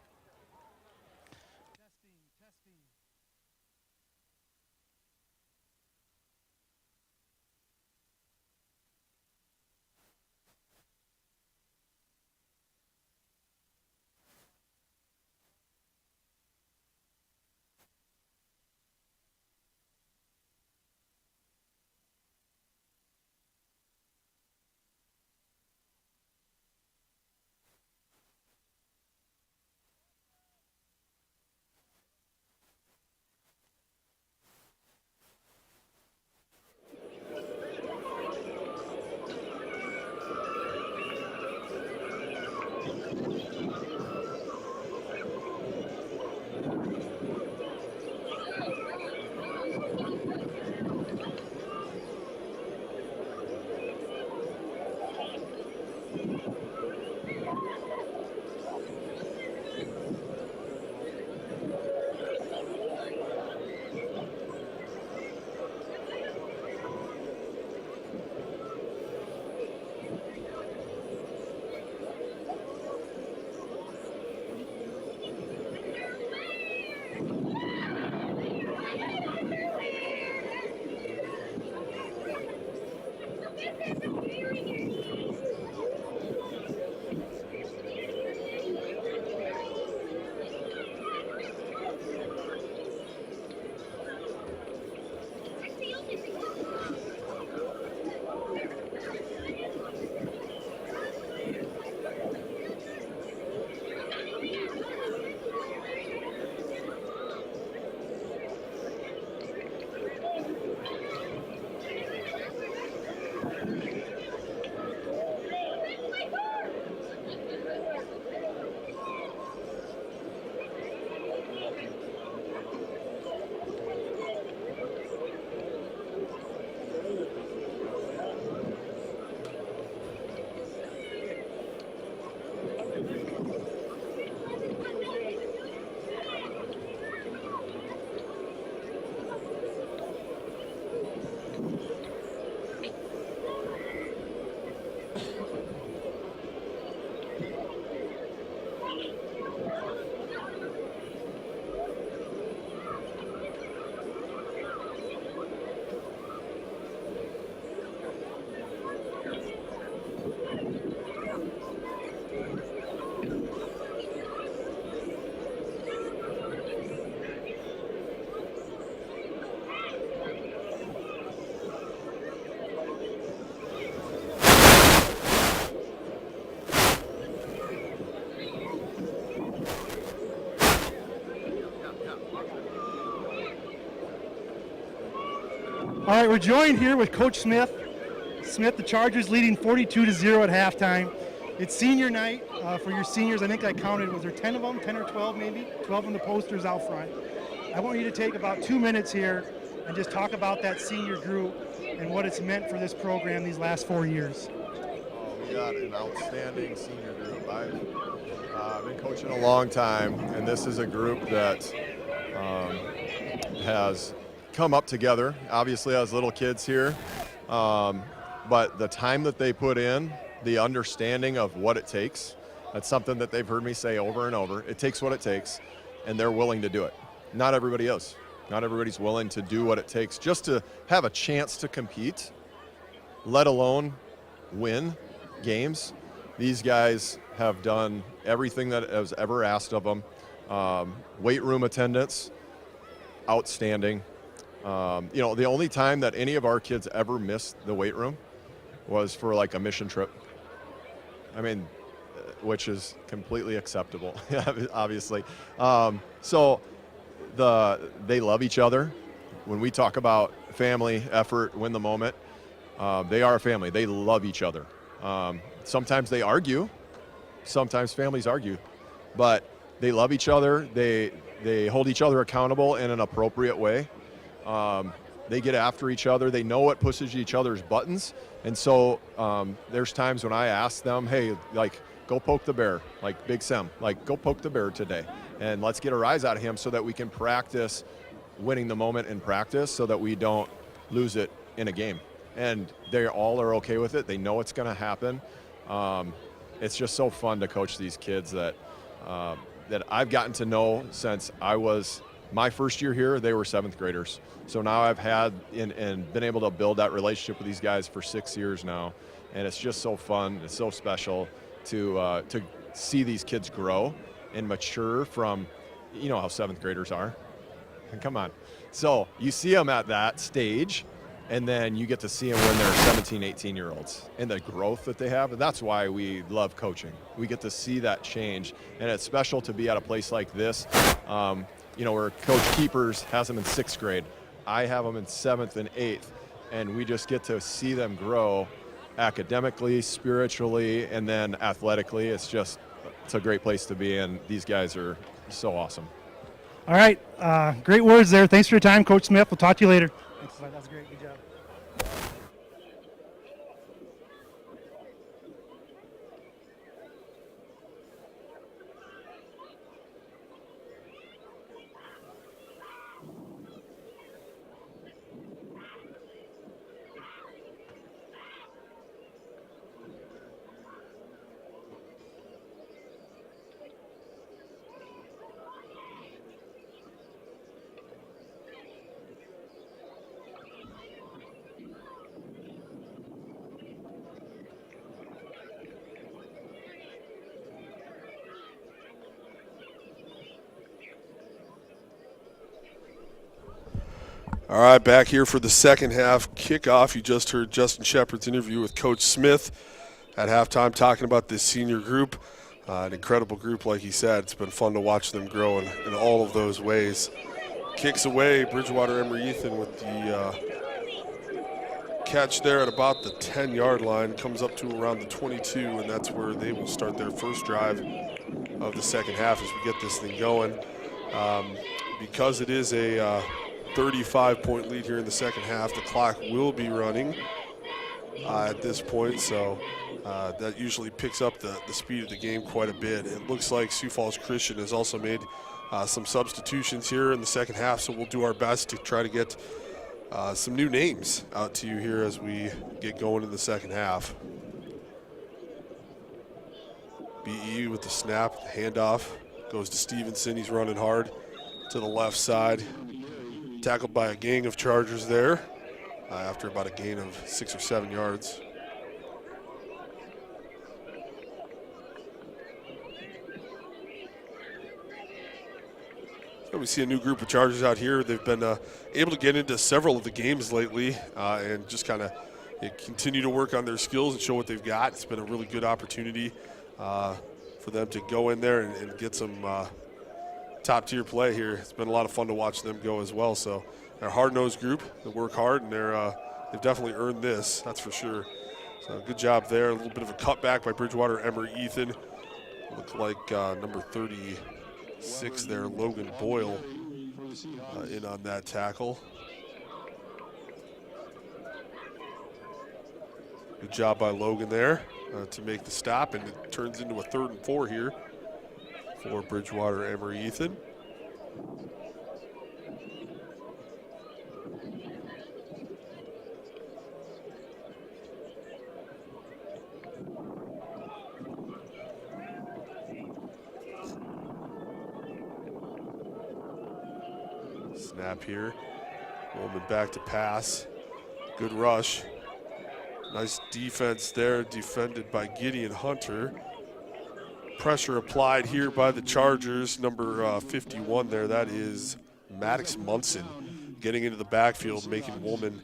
All right, we're joined here with Coach Smith. Smith, the Chargers leading 42-0 at halftime. It's senior night for your seniors. I think I counted, was there 10 of them, 10 or 12 maybe? 12 on the posters out front. I want you to take about 2 minutes here and just talk about that senior group and what it's meant for this program these last 4 years. We got an outstanding senior group. I've been coaching a long time, and this is a group that has come up together, obviously as little kids here, but the time that they put in, the understanding of what it takes, that's something that they've heard me say over and over. It takes what it takes, and they're willing to do it. Not everybody is. Not everybody's willing to do what it takes just to have a chance to compete, let alone win games. These guys have done everything that was ever asked of them. Weight room attendance, outstanding. The only time that any of our kids ever missed the weight room was for like a mission trip. I mean, which is completely acceptable, obviously. So they love each other. When we talk about family, effort, win the moment, they are a family. They love each other. Sometimes they argue. Sometimes families argue. But they love each other. They hold each other accountable in an appropriate way. They get after each other. They know what pushes each other's buttons. And so there's times when I ask them, hey, like, go poke the bear, like Big Sam, like, go poke the bear today. And let's get a rise out of him so that we can practice winning the moment in practice so that we don't lose it in a game. And they all are okay with it. They know it's going to happen. It's just so fun to coach these kids that that I've gotten to know since I was my first year here. They were 7th graders. So now I've had and been able to build that relationship with these guys for 6 years now. And it's just so fun. It's so special to see these kids grow and mature from, you know how 7th graders are. Come on. So you see them at that stage, and then you get to see them when they're 17, 18-year-olds and the growth that they have. And that's why we love coaching. We get to see that change. And it's special to be at a place like this, where Coach Keepers has them in 6th grade. I have them in 7th and 8th. And we just get to see them grow academically, spiritually, and then athletically. It's a great place to be, and these guys are so awesome. All right, great words there. Thanks for your time, Coach Smith. We'll talk to you later. Thanks. That was great. Good job. All right, back here for the second half kickoff. You just heard Justin Shepard's interview with Coach Smith at halftime talking about this senior group. An incredible group, like he said. It's been fun to watch them grow in all of those ways. Kicks away, Bridgewater Emery-Eaton with the catch there at about the 10-yard line. Comes up to around the 22, and that's where they will start their first drive of the second half as we get this thing going. Because it is a 35-point lead here in the second half, the clock will be running at this point, so that usually picks up the speed of the game quite a bit. It looks like Sioux Falls Christian has also made some substitutions here in the second half, so we'll do our best to try to get some new names out to you here as we get going in the second half. BE with the snap, handoff, goes to Stevenson. He's running hard to the left side. Tackled by a gang of Chargers there after about a gain of 6 or 7 yards. So we see a new group of Chargers out here. They've been able to get into several of the games lately and just kind of continue to work on their skills and show what they've got. It's been a really good opportunity for them to go in there and get some top-tier play here. It's been a lot of fun to watch them go as well. So they're a hard-nosed group. They work hard, and they've definitely earned this, that's for sure. So good job there. A little bit of a cutback by Bridgewater Emery-Eaton. Looked like number 36 there, Logan Boyle, in on that tackle. Good job by Logan there to make the stop, and it turns into a 3rd and 4 here for Bridgewater Emery-Eaton. Snap here. Woolman back to pass. Good rush. Nice defense there, defended by Gideon Hunter. Pressure applied here by the Chargers. Number 51 there, that is Maddox Munson getting into the backfield, making Woolman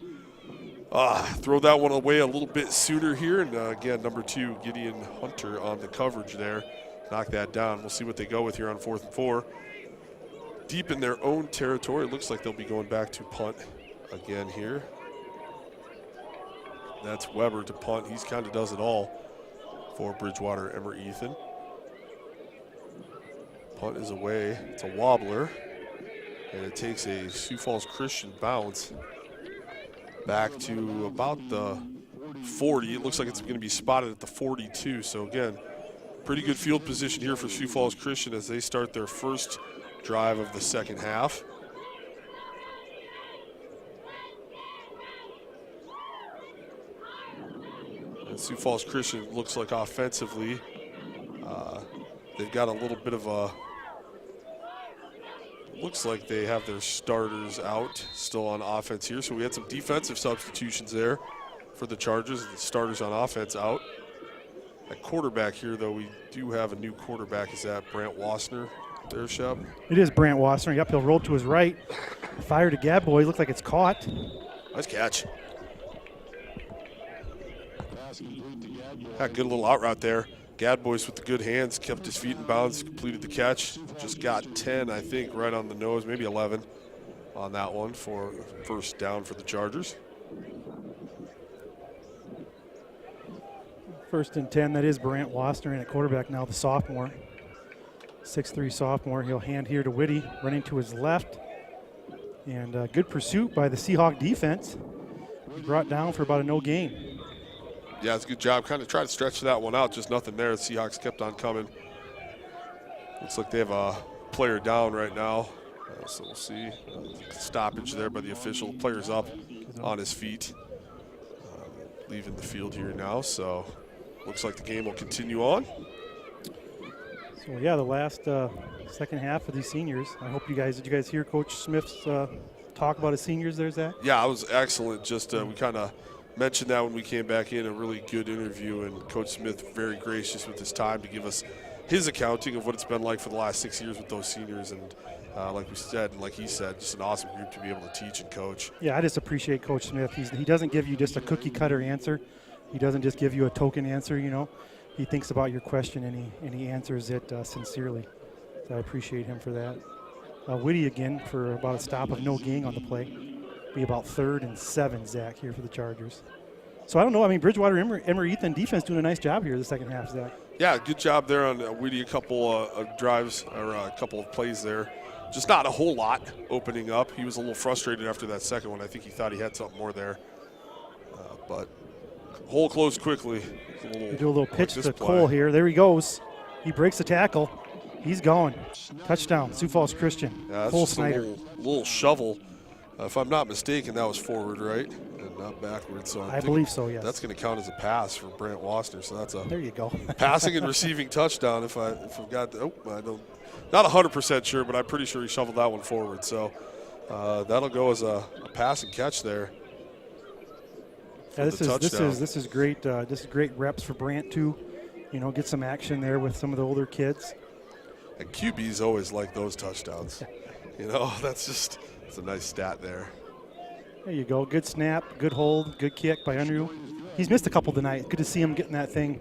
throw that one away a little bit sooner here. And again, number 2, Gideon Hunter on the coverage there. Knock that down. We'll see what they go with here on 4th and 4. Deep in their own territory. It looks like they'll be going back to punt again here. That's Weber to punt. He's kind of does it all for Bridgewater Emery-Eaton. Punt is away. It's a wobbler. And it takes a Sioux Falls Christian bounce back to about the 40. It looks like it's going to be spotted at the 42. So again, pretty good field position here for Sioux Falls Christian as they start their first drive of the second half. And Sioux Falls Christian looks like offensively They've got a little bit of a, looks like they have their starters out still on offense here. So we had some defensive substitutions there for the Chargers. The starters on offense out. At quarterback here, though, we do have a new quarterback. Is that Brant Wassner there, Shep? It is Brant Wassner. Yep, he'll roll to his right. Fire to Gadboy. Looks like it's caught. Nice catch. Had a good little out route there. Gadboys with the good hands, kept his feet in bounds, completed the catch. Just got 10, I think, right on the nose, maybe 11 on that one for first down for the Chargers. 1st and 10, that is Brant Wassner, and at quarterback now the sophomore. 6'3" sophomore. He'll hand here to Whitty, running to his left. And good pursuit by the Seahawk defense. Brought down for about a no gain. Yeah, it's a good job. Kind of tried to stretch that one out, just nothing there. The Seahawks kept on coming. Looks like they have a player down right now. So we'll see. Stoppage there by the official. Player's up on his feet. Leaving the field here now, so looks like the game will continue on. So yeah, the last second half of these seniors. I hope did you guys hear Coach Smith's talk about his seniors there, Zach? Yeah, it was excellent. Just we kind of mentioned that when we came back in, a really good interview, and Coach Smith very gracious with his time to give us his accounting of what it's been like for the last 6 years with those seniors. And like we said, and like he said, just an awesome group to be able to teach and coach. Yeah, I just appreciate Coach Smith. He doesn't give you just a cookie cutter answer. He doesn't just give you a token answer, you know. He thinks about your question and he answers it sincerely. So I appreciate him for that. Whitty again for about a stop of no gain on the play. Be about 3rd and 7, Zach, here for the Chargers. So I don't know. I mean, Bridgewater Emory Ethan defense doing a nice job here the second half, Zach. Yeah, good job there on Whitty. A couple of drives or a couple of plays there. Just not a whole lot opening up. He was a little frustrated after that second one. I think he thought he had something more there. But hole closed quickly. We do a little pitch to Cole here. There he goes. He breaks the tackle. He's going. Touchdown, Sioux Falls Christian. Yeah, Cole Snyder. Little shovel. If I'm not mistaken, that was forward, right? And not backwards. So I believe so, yes. That's going to count as a pass for Brant Wassner. So that's a there you go. passing and receiving touchdown. If I've got the, I don't, not 100% sure, but I'm pretty sure he shoveled that one forward. So that'll go as a pass and catch there. Yeah, this is great. This is great reps for Brant too. You know, get some action there with some of the older kids. And QBs always like those touchdowns. You know, it's a nice stat there. There you go. Good snap, good hold, good kick by Unruh. He's missed a couple tonight. Good to see him getting that thing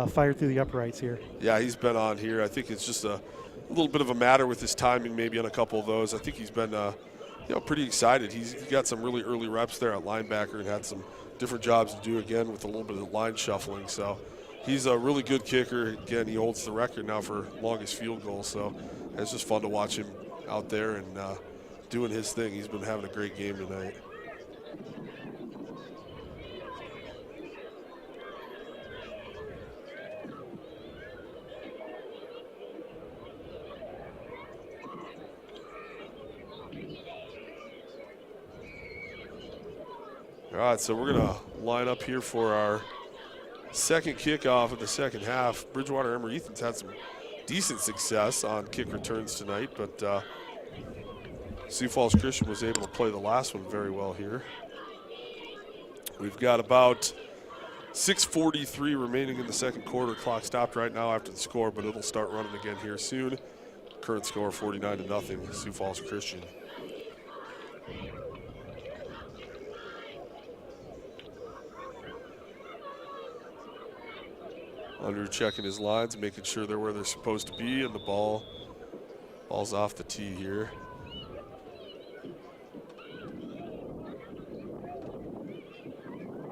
fired through the uprights here. Yeah, he's been on here. I think it's just a little bit of a matter with his timing maybe on a couple of those. I think he's been pretty excited. He got some really early reps there at linebacker and had some different jobs to do again with a little bit of line shuffling. So he's a really good kicker. Again, he holds the record now for longest field goal. So it's just fun to watch him out there and doing his thing. He's been having a great game tonight. All right, so we're going to line up here for our second kickoff of the second half. Bridgewater Emory Ethan's had some decent success on kick returns tonight, but Sioux Falls Christian was able to play the last one very well here. We've got about 6:43 remaining in the second quarter. Clock stopped right now after the score, but it'll start running again here soon. Current score 49-0, Sioux Falls Christian. Unruh checking his lines, making sure they're where they're supposed to be, and the ball's off the tee here.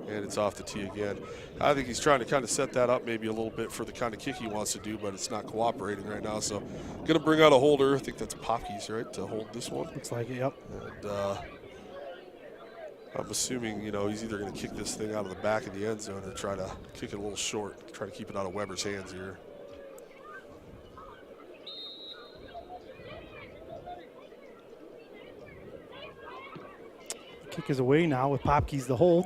And it's off the tee again. I think he's trying to kind of set that up maybe a little bit for the kind of kick he wants to do, but it's not cooperating right now. So going to bring out a holder. I think that's Popke's, right, to hold this one. Looks like it, yep. And I'm assuming, you know, he's either going to kick this thing out of the back of the end zone or try to kick it a little short, try to keep it out of Weber's hands here. Kick is away now with Popke's the hold.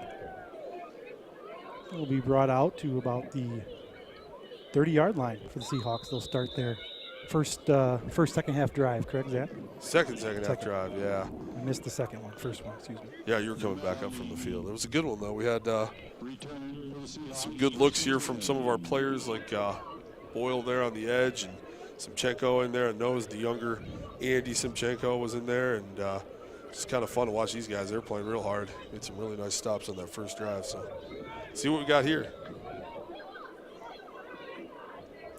It'll be brought out to about the 30-yard line for the Seahawks. They'll start their first second half drive, correct, Zach? Second half drive, yeah. I missed the second one, first one, excuse me. Yeah, you were coming back up from the field. It was a good one, though. We had some good looks here from some of our players, like Boyle there on the edge and Simchenko in there. And knows the younger Andy Simchenko was in there. And it's kind of fun to watch these guys. They're playing real hard. Made some really nice stops on that first drive. So see what we got here.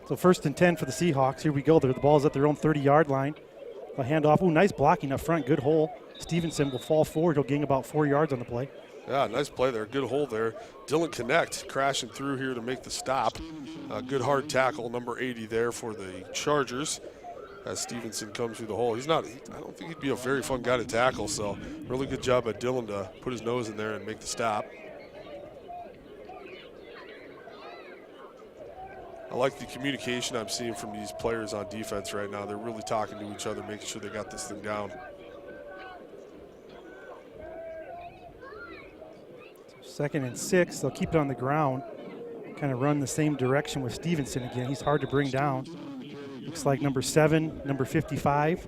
So 1st and 10 for the Seahawks. Here we go. The ball's at their own 30-yard line. A handoff. Ooh, nice blocking up front. Good hole. Stevenson will fall forward. He'll gain about 4 yards on the play. Yeah, nice play there. Good hole there. Dylan Connect crashing through here to make the stop. Good hard tackle, number 80 there for the Chargers as Stevenson comes through the hole. I don't think he'd be a very fun guy to tackle, so really good job by Dylan to put his nose in there and make the stop. I like the communication I'm seeing from these players on defense right now. They're really talking to each other, making sure they got this thing down. 2nd and 6. They'll keep it on the ground. Kind of run the same direction with Stevenson again. He's hard to bring down. Looks like number 7, number 55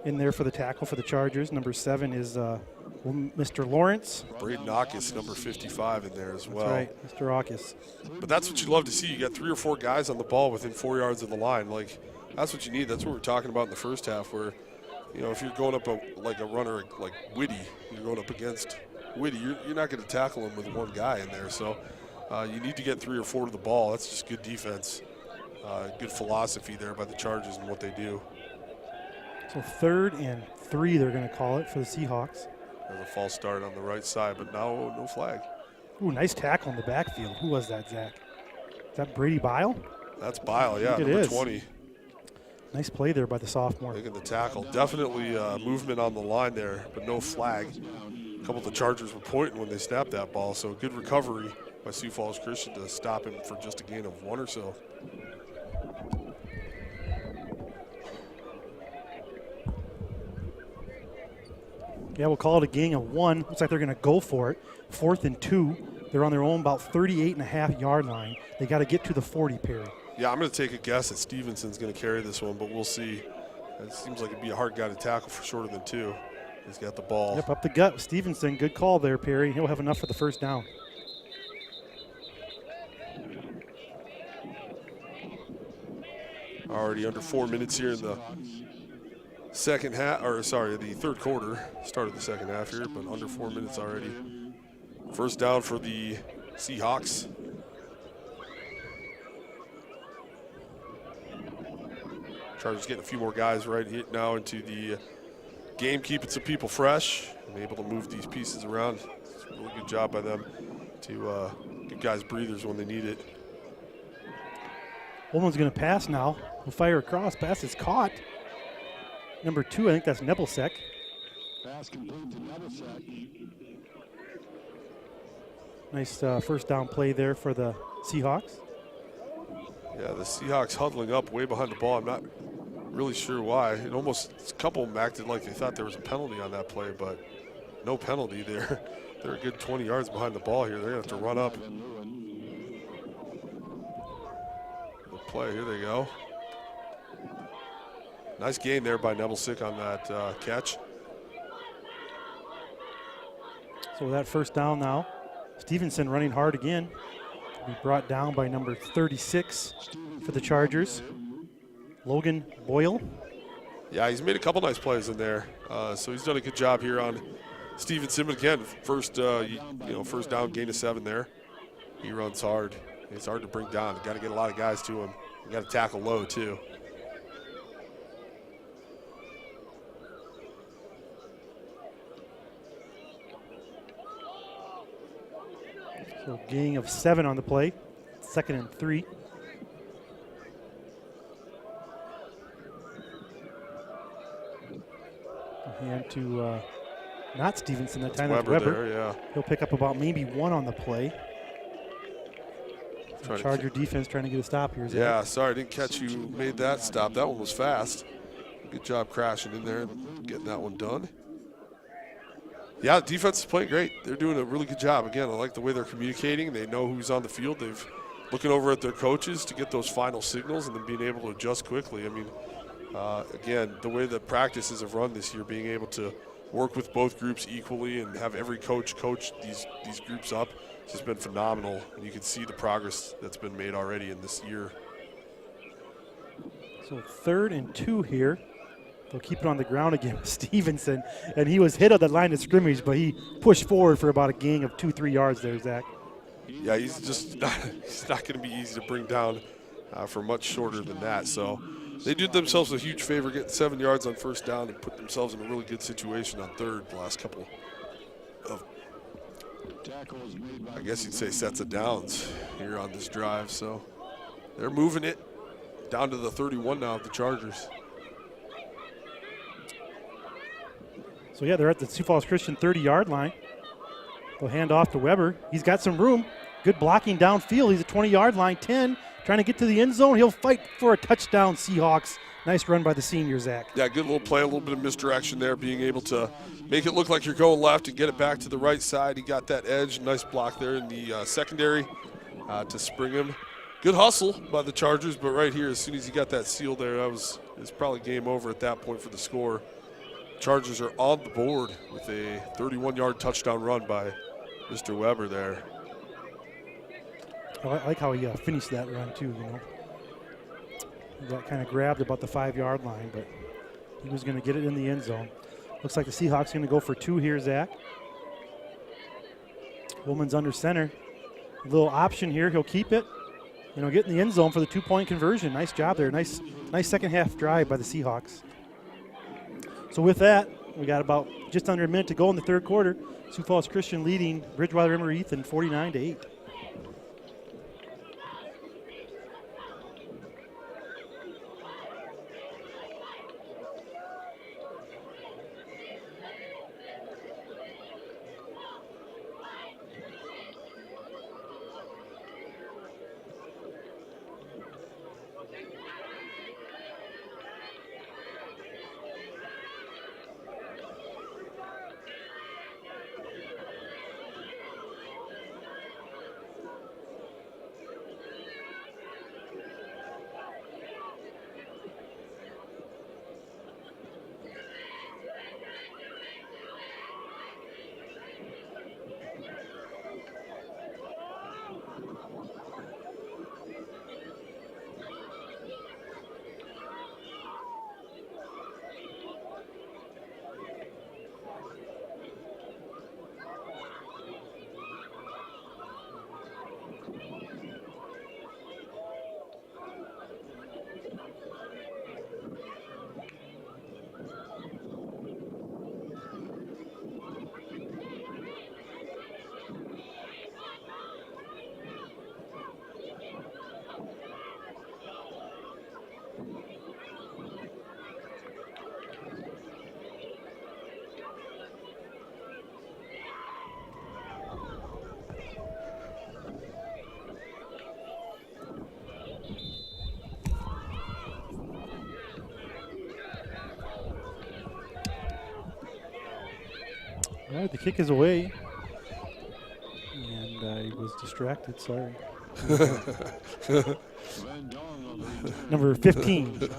in there for the tackle for the Chargers. Number 7 is Mr. Lawrence. Braden Aukis, number 55 in there as well. That's right, Mr. Aukis. But that's what you love to see. You got 3 or 4 guys on the ball within 4 yards of the line. Like, that's what you need. That's what we're talking about in the first half where, you know, if you're going up like a runner like Whitty, you're going up against Whitty, you're not going to tackle him with one guy in there. So you need to get 3 or 4 to the ball. That's just good defense. Good philosophy there by the Chargers and what they do. So 3rd and 3 they're going to call it for the Seahawks. There's a false start on the right side, but now no flag. Ooh, nice tackle in the backfield. Who was that, Zach? Is that Brady Bile? That's Bile, yeah, number number 20. Nice play there by the sophomore. Making the tackle. Definitely movement on the line there, but no flag. A couple of the Chargers were pointing when they snapped that ball, so good recovery by Sioux Falls Christian to stop him for just a gain of 1 or so. Yeah, we'll call it a gain of 1. Looks like they're going to go for it. 4th and 2. They're on their own about 38.5-yard line. They got to get to the 40, Perry. Yeah, I'm going to take a guess that Stevenson's going to carry this one, but we'll see. It seems like it'd be a hard guy to tackle for shorter than 2. He's got the ball. Yep, up the gut. Stevenson, good call there, Perry. He'll have enough for the first down. Already under 4 minutes here in the second half, or sorry, the third quarter. Started the second half here, but under 4 minutes already. First down for the Seahawks. Chargers getting a few more guys right here now into the game, keeping some people fresh and able to move these pieces around. It's a really good job by them to give guys breathers when they need it. Woolman's going to pass now. We'll fire across. Pass is caught. Number 2, I think that's Nebelcek. Pass complete to Nebelcek. Nice first down play there for the Seahawks. Yeah, the Seahawks huddling up way behind the ball. I'm not really sure why. It almost, a couple of them acted like they thought there was a penalty on that play, but no penalty there. They're a good 20 yards behind the ball here. They're going to have to run up. The play, here they go. Nice gain there by Nebelcek on that catch. So that first down now. Stevenson running hard again. Be brought down by number 36 for the Chargers, Logan Boyle. Yeah, he's made a couple nice plays in there. So he's done a good job here on Stevenson. Again, first down, gain of 7 there. He runs hard. It's hard to bring down. Got to get a lot of guys to him. You got to tackle low too. So gain of 7 on the play. 2nd and 3. Hand to not Stevenson that time. That's Weber. There, yeah. He'll pick up about maybe 1 on the play. Charger defense trying to get a stop here. Yeah, sorry, I didn't catch you made that stop. That one was fast. Good job crashing in there and getting that one done. Yeah, the defense is playing great. They're doing a really good job. Again, I like the way they're communicating. They know who's on the field. They've looking over at their coaches to get those final signals and then being able to adjust quickly. I mean, again, the way that practices have run this year, being able to work with both groups equally and have every coach these groups up, it's just been phenomenal. And you can see the progress that's been made already in this year. So 3rd and 2 here. They'll keep it on the ground again with Stevenson. And he was hit on the line of scrimmage, but he pushed forward for about a gain of 2-3 yards there, Zach. Yeah, he's just not, he's not going to be easy to bring down for much shorter than that. So they did themselves a huge favor getting 7 yards on first down and put themselves in a really good situation on third the last couple of, I guess you'd say, sets of downs here on this drive. So they're moving it down to the 31 now of the Chargers. So, yeah, they're at the Sioux Falls Christian 30-yard line. They'll hand off to Weber. He's got some room. Good blocking downfield. He's at 20-yard line, 10. Trying to get to the end zone. He'll fight for a touchdown, Seahawks. Nice run by the senior, Zach. Yeah, good little play, a little bit of misdirection there, being able to make it look like you're going left and get it back to the right side. He got that edge. Nice block there in the secondary to spring him. Good hustle by the Chargers, but right here, as soon as he got that seal there, it's probably game over at that point for the score. Chargers are on the board with a 31-yard touchdown run by Mr. Weber there. I like how he finished that run, too, you know. He got kind of grabbed about the 5-yard line, but he was going to get it in the end zone. Looks like the Seahawks going to go for 2 here, Zach. Woolman's under center. A little option here. He'll keep it. You know, get in the end zone for the 2-point conversion. Nice job there. Nice second half drive by the Seahawks. So with that, we got about just under a minute to go in the third quarter. Sioux Falls Christian leading Bridgewater Emory Ethan 49-8. All right, the kick is away. And I was distracted, sorry. Number 15.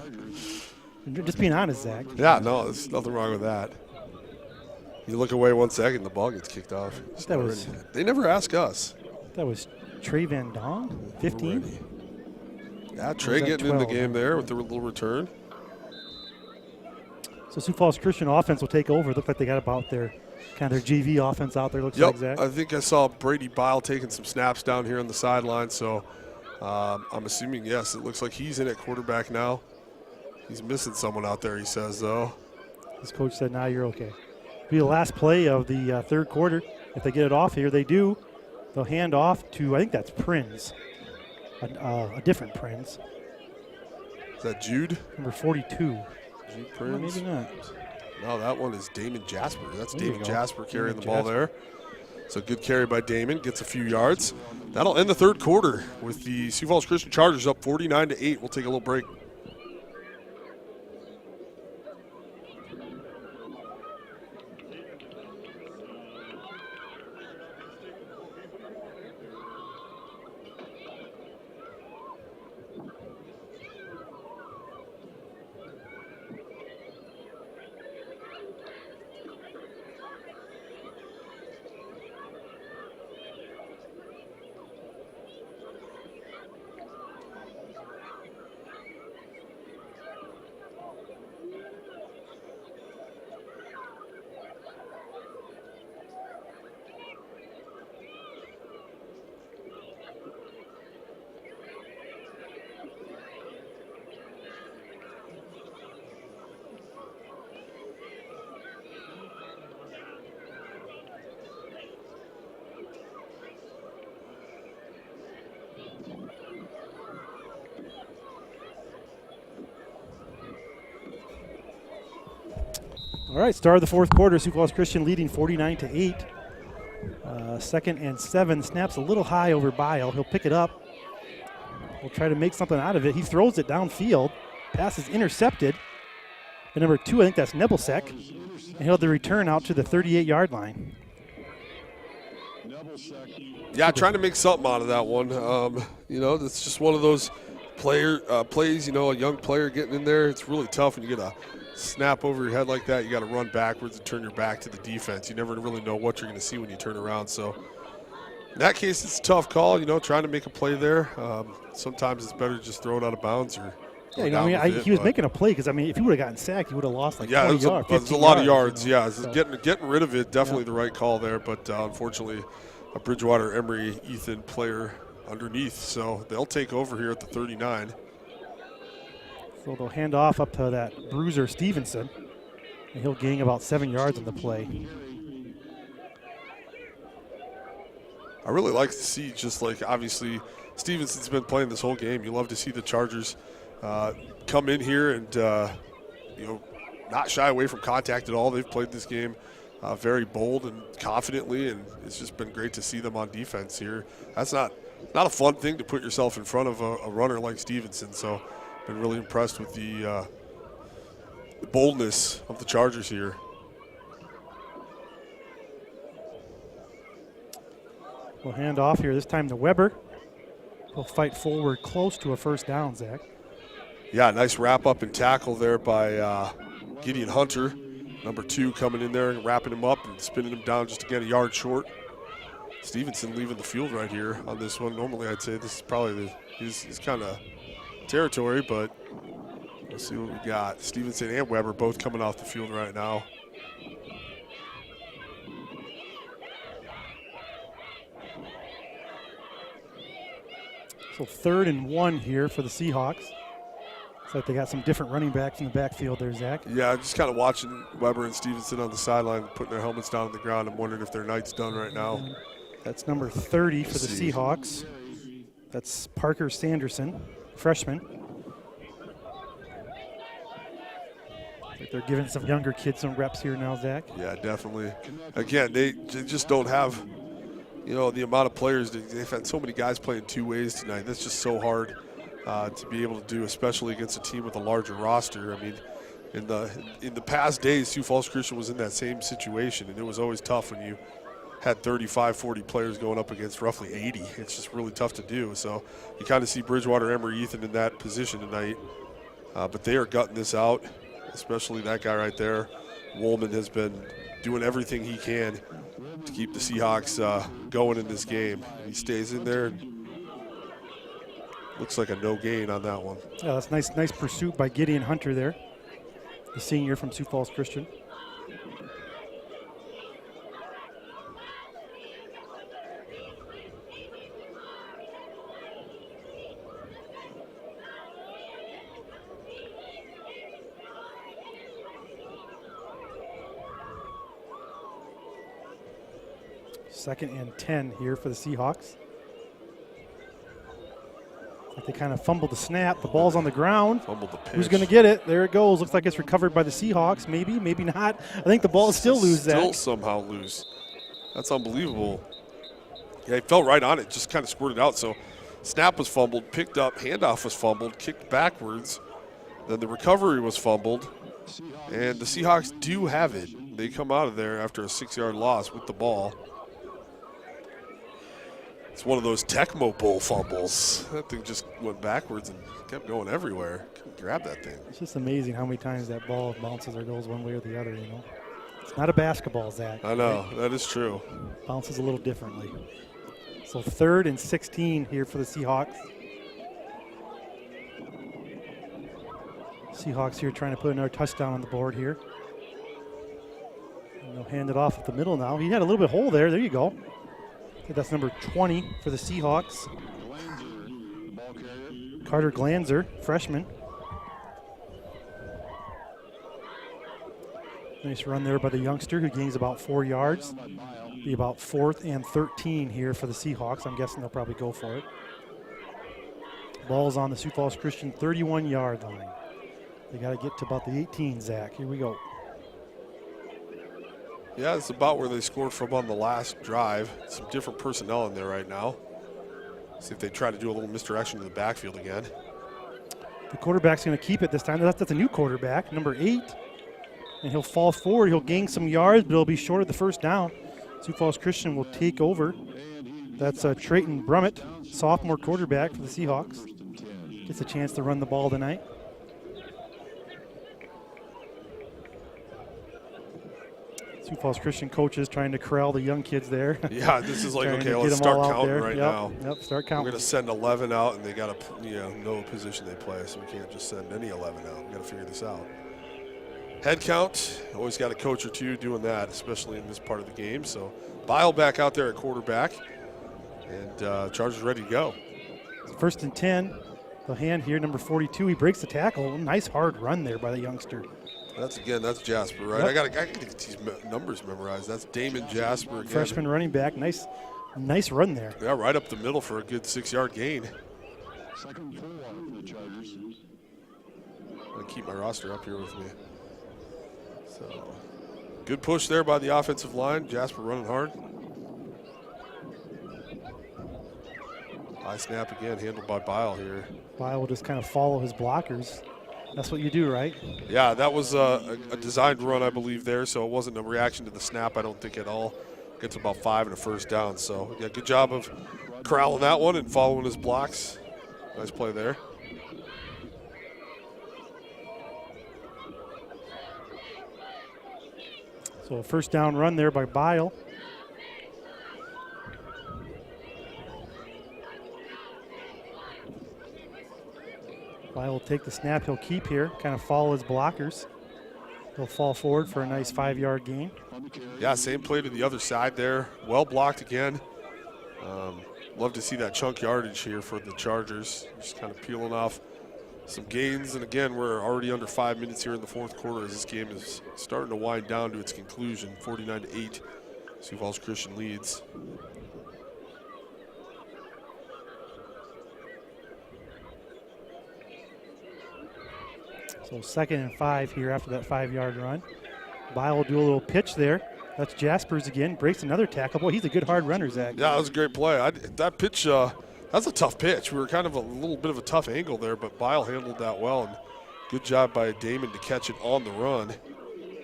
Just being honest, Zach. Yeah, no, there's nothing wrong with that. You look away 1 second, the ball gets kicked off. They never ask us. That was Trey Van Dong, 15. Yeah, Trey getting 12, in the game there with the little return. So Sioux Falls Christian offense will take over. Look like they got about their GV offense out there, looks like, Zach. I think I saw Brady Bile taking some snaps down here on the sideline, so I'm assuming, yes, it looks like he's in at quarterback now. He's missing someone out there, he says, though. His coach said, nah, you're okay. Be the last play of the third quarter. If they get it off here, they do. They'll hand off to, I think that's Prinz, a different Prinz. Is that Jude? Number 42. Jude Prinz? No, maybe not. No, that one is Damon Jasper. That's Damon Jasper carrying the ball there. So good carry by Damon, gets a few yards. That'll end the third quarter with the Sioux Falls Christian Chargers up 49-8. We'll take a little break. All right, start of the fourth quarter. Sioux Falls Christian leading 49-8. 2nd and 7. Snaps a little high over Bile. He'll pick it up. We'll try to make something out of it. He throws it downfield. Pass is intercepted. And number 2, I think that's Nebelcek. And he'll have the return out to the 38-yard line. Yeah, trying to make something out of that one. That's just one of those plays, a young player getting in there. It's really tough when you get a snap over your head like that. You got to run backwards and turn your back to the defense. You never really know what you're going to see when you turn around. So in that case, it's a tough call, trying to make a play there. Sometimes it's better to just throw it out of bounds or he was making a play because, if he would have gotten sacked, he would have lost 20 yards. It was a lot of yards, Getting rid of it, definitely the right call there. But unfortunately, a Bridgewater Emory Ethan player underneath. So they'll take over here at the 39. So they'll hand off up to that bruiser Stevenson, and he'll gain about 7 yards on the play. I really like to see obviously Stevenson's been playing this whole game. You love to see the Chargers come in here and, not shy away from contact at all. They've played this game very bold and confidently, and it's just been great to see them on defense here. That's not a fun thing to put yourself in front of a runner like Stevenson. So been really impressed with the boldness of the Chargers here. We'll hand off here, this time to Weber. He'll fight forward close to a first down, Zach. Yeah, nice wrap up and tackle there by Gideon Hunter. Number 2 coming in there and wrapping him up and spinning him down just to get a yard short. Stevenson leaving the field right here on this one. Normally I'd say this is probably his kind of territory, but we'll see what we got. Stevenson and Weber both coming off the field right now. So 3rd and 1 here for the Seahawks. Looks like they got some different running backs in the backfield there, Zach. Yeah, just kind of watching Weber and Stevenson on the sideline putting their helmets down on the ground. I'm wondering if their night's done right now. That's number 30 for the Seahawks. That's Parker Sanderson, freshman. They're giving some younger kids some reps here now, Zach. Yeah, definitely. Again, they just don't have, the amount of players. They've had so many guys playing 2 ways tonight. That's just so hard to be able to do, especially against a team with a larger roster. In the past days, Sioux Falls Christian was in that same situation, and it was always tough when you had 35, 40 players going up against roughly 80. It's just really tough to do. So you kind of see Bridgewater Emory Ethan in that position tonight. But they are gutting this out, especially that guy right there. Woolman has been doing everything he can to keep the Seahawks going in this game. He stays in there and looks like a no gain on that one. Yeah, that's nice pursuit by Gideon Hunter there, the senior from Sioux Falls Christian. Second and 10 here for the Seahawks. They kind of fumbled the snap. The ball's on the ground. Fumbled the pitch. Who's going to get it? There it goes. Looks like it's recovered by the Seahawks. Maybe, maybe not. I think the ball is still loose, Zach. Still somehow loose. That's unbelievable. Yeah, he fell right on it. Just kind of squirted out. So snap was fumbled, picked up, handoff was fumbled, kicked backwards. Then the recovery was fumbled. And the Seahawks do have it. They come out of there after a 6-yard loss with the ball. It's one of those Tecmo Bowl fumbles. That thing just went backwards and kept going everywhere. Couldn't grab that thing. It's just amazing how many times that ball bounces or goes one way or the other, It's not a basketball, Zach. I know, that is true. Bounces a little differently. So 3rd and 16 here for the Seahawks. Seahawks here trying to put another touchdown on the board here. And they'll hand it off at the middle now. He had a little bit of hole there. There you go. That's number 20 for the Seahawks. Carter Glanzer, freshman. Nice run there by the youngster who gains about 4 yards. Be about 4th and 13 here for the Seahawks. I'm guessing they'll probably go for it. Ball's on the Sioux Falls Christian 31-yard line. They got to get to about the 18, Zach. Here we go. Yeah, it's about where they scored from on the last drive. Some different personnel in there right now. See if they try to do a little misdirection to the backfield again. The quarterback's going to keep it this time. That's a new quarterback, number 8. And he'll fall forward. He'll gain some yards, but it'll be short of the first down. Sioux Falls Christian will take over. That's Trayton Brummett, sophomore quarterback for the Seahawks. Gets a chance to run the ball tonight. Sioux Falls Christian coaches trying to corral the young kids there. Yeah, this is like, okay, let's start counting now. Yep, start counting. We're going to send 11 out, and they got to know the position they play, so we can't just send any 11 out. We got to figure this out. Head count, always got a coach or two doing that, especially in this part of the game. So Bile back out there at quarterback, and Chargers ready to go. 1st and 10. The hand here, number 42. He breaks the tackle. Nice hard run there by the youngster. That's Jasper, right? Yep. I got to get these numbers memorized. That's Damon Jasper again. Freshman running back. Nice run there. Yeah, right up the middle for a good 6-yard gain. 2nd and 4 for the Chargers. I'm going to keep my roster up here with me. So, good push there by the offensive line. Jasper running hard. High snap again, handled by Bile here. Bile will just kind of follow his blockers. That's what you do, right? Yeah, that was a designed run, I believe, there, so it wasn't a reaction to the snap, I don't think, at all. Gets about 5 and a first down. So, yeah, good job of corralling that one and following his blocks. Nice play there. So a first down run there by Bile. Bile will take the snap. He'll keep here, kind of follow his blockers. He'll fall forward for a nice 5-yard gain. Yeah, same play to the other side there. Well blocked again. Love to see that chunk yardage here for the Chargers. Just kind of peeling off some gains. And again, we're already under 5 minutes here in the 4th quarter as this game is starting to wind down to its conclusion. 49-8, Sioux Falls Christian leads. So 2nd and 5 here after that 5-yard run. Bile will do a little pitch there. That's Jaspers again. Breaks another tackle. Boy, he's a good hard runner, Zach. Yeah, that was a great play. That pitch, that's a tough pitch. We were kind of a little bit of a tough angle there, but Bile handled that well. And good job by Damon to catch it on the run.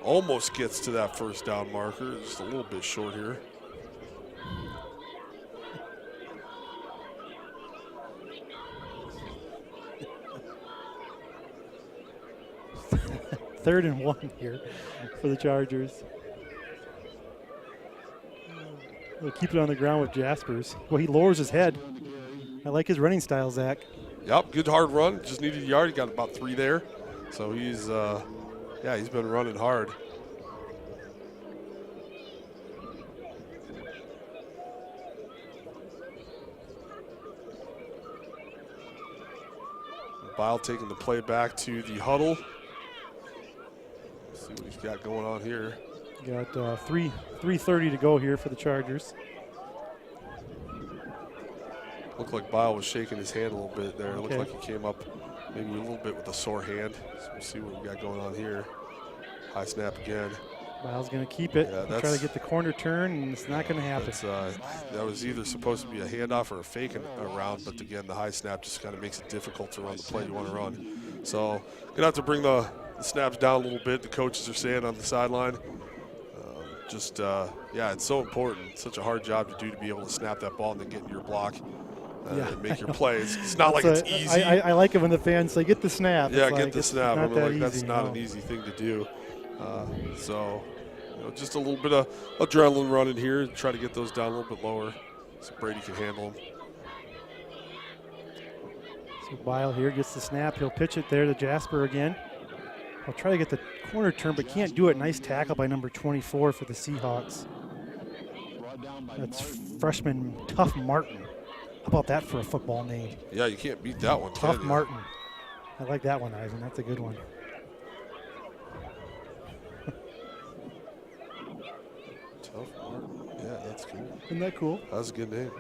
Almost gets to that first down marker. Just a little bit short here. Third and 1 here for the Chargers. We'll keep it on the ground with Jaspers. Well, he lowers his head. I like his running style, Zach. Yep, good hard run. Just needed a yard. He got about 3 there. So he's, he's been running hard. Bile taking the play back to the huddle. Let's see what he's got going on here. Got 3:30 to go here for the Chargers. Looked like Bile was shaking his hand a little bit there. It Okay. looked like he came up maybe a little bit with a sore hand. So we'll see what we got going on here. High snap again. Bile's going to keep it. Yeah, He'll try to get the corner turn, and it's not going to happen. That was either supposed to be a handoff or a fake around, but again, the high snap just kind of makes it difficult to run the play you want to run. So going to have to bring the snaps down a little bit. The coaches are saying on the sideline. It's so important. It's such a hard job to do to be able to snap that ball and then get in your block and make your play. It's not like it's easy. I like it when the fans say, get the snap. Yeah, it's get the snap. Not that that's easy, not an easy thing to do. Just a little bit of adrenaline running here. Try to get those down a little bit lower so Brady can handle them. So Bile here gets the snap. He'll pitch it there to Jasper again. He'll try to get the corner turn, but can't do it. Nice tackle by number 24 for the Seahawks. That's freshman Tough Martin. How about that for a football name? Yeah, you can't beat that one. Tough Martin. I like that one, Ivan. That's a good one. Tough Martin. Yeah, that's cool. Isn't that cool? That's a good name.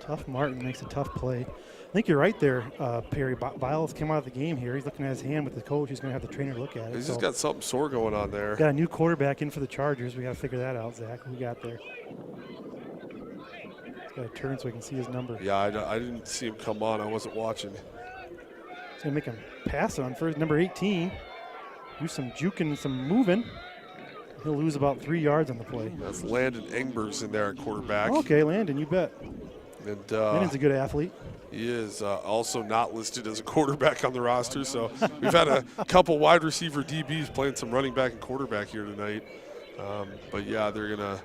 Tough Martin makes a tough play. I think you're right there, Perry. Biles came out of the game here. He's looking at his hand with the coach. He's going to have the trainer look at it. He's just got something sore going on there. Got a new quarterback in for the Chargers. We got to figure that out, Zach. Who we got there? He's got to turn so we can see his number. Yeah, I didn't see him come on. I wasn't watching. He's going to make him pass on first. Number 18. Do some juking and some moving. He'll lose about 3 yards on the play. That's Landon Engbers in there at quarterback. Okay, Landon, you bet. And Landon's a good athlete. he is also not listed as a quarterback on the roster. So we've had a couple wide receiver DBs playing some running back and quarterback here tonight. But yeah, they're gonna.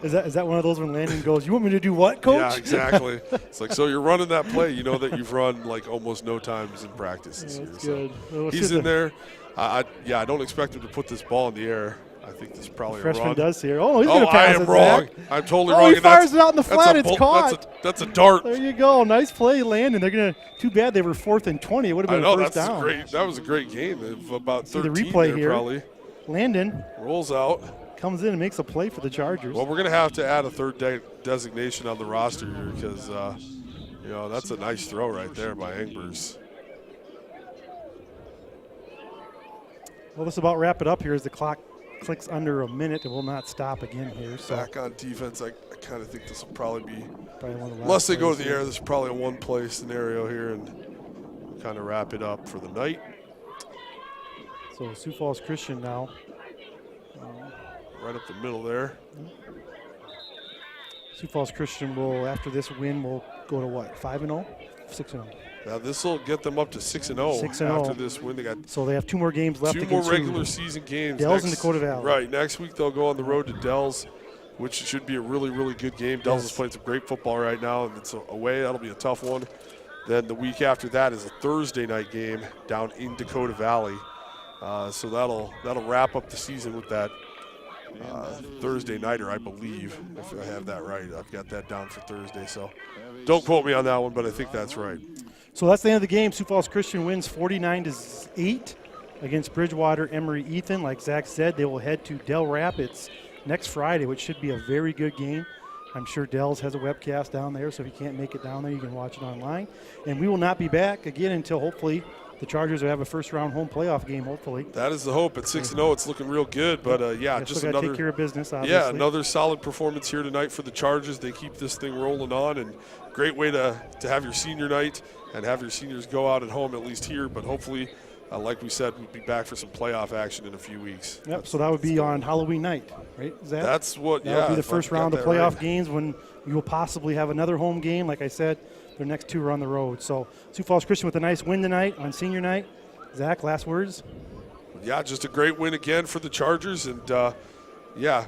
Is that one of those when Landon goes, "You want me to do what, coach?" Yeah, exactly. It's like, so you're running that play. You know that you've run like almost no times in practice this year. That's So good. Well, he's in there. I don't expect him to put this ball in the air. I think this is probably Freshman a run. does here. Oh, he's going to I pass am it, wrong. Zach. I'm totally Oh, wrong. he and fires it out in the flat. It's caught. That's a dart. There you go. Nice play, Landon. They're going to. Too bad they were 4th and 20. It would have I been know a first that's down. great. That was a great game of about See the 13 replay there here. probably. Landon Rolls out. comes in and makes a play for the Chargers. Well, we're going to have to add a third designation on the roster here because, that's a nice throw right there by Engbers. Well, let's about wrap it up here as the clock clicks under a minute. It will not stop again here. So Back on defense, I kind of think this will probably be, probably one of the last unless they go to plays the here. air, this is probably a one-play scenario here and kind of wrap it up for the night. So Sioux Falls Christian now. Right up the middle there. Sioux Falls Christian will, after this win, will go to what? 5-0? 6-0. Now this will get them up to 6-0 6-0. after this win. They got So they have 2 more games left. two more against regular who? season games. Dells and Dakota Valley. Right. Next week they'll go on the road to Dells, which should be a really, really good game. Dells is playing some great football right now, and it's away. That'll be a tough one. Then the week after that is a Thursday night game down in Dakota Valley. So that'll wrap up the season with that Thursday nighter, I believe, if I have that right. I've got that down for Thursday. So don't quote me on that one, but I think that's right. So that's the end of the game. Sioux Falls Christian wins 49-8 against Bridgewater Emory Ethan. Like Zach said, they will head to Del Rapids next Friday, which should be a very good game. I'm sure Dells has a webcast down there, so if you can't make it down there, you can watch it online. And we will not be back again until hopefully the Chargers will have a first-round home playoff game, hopefully. That is the hope. At 6-0, it's looking real good. But, just still another – take care of business, obviously. Yeah, another solid performance here tonight for the Chargers. They keep this thing rolling on, and great way to have your senior night and have your seniors go out at home, at least here. But hopefully, like we said, we'll be back for some playoff action in a few weeks. Yep, so that would be on Halloween night, right, Zach? That's what, That would be the first round of that playoff right. games when you will possibly have another home game. Like I said, their next 2 are on the road. So Sioux Falls Christian with a nice win tonight on senior night. Zach, last words? Yeah, just a great win again for the Chargers. And, hopefully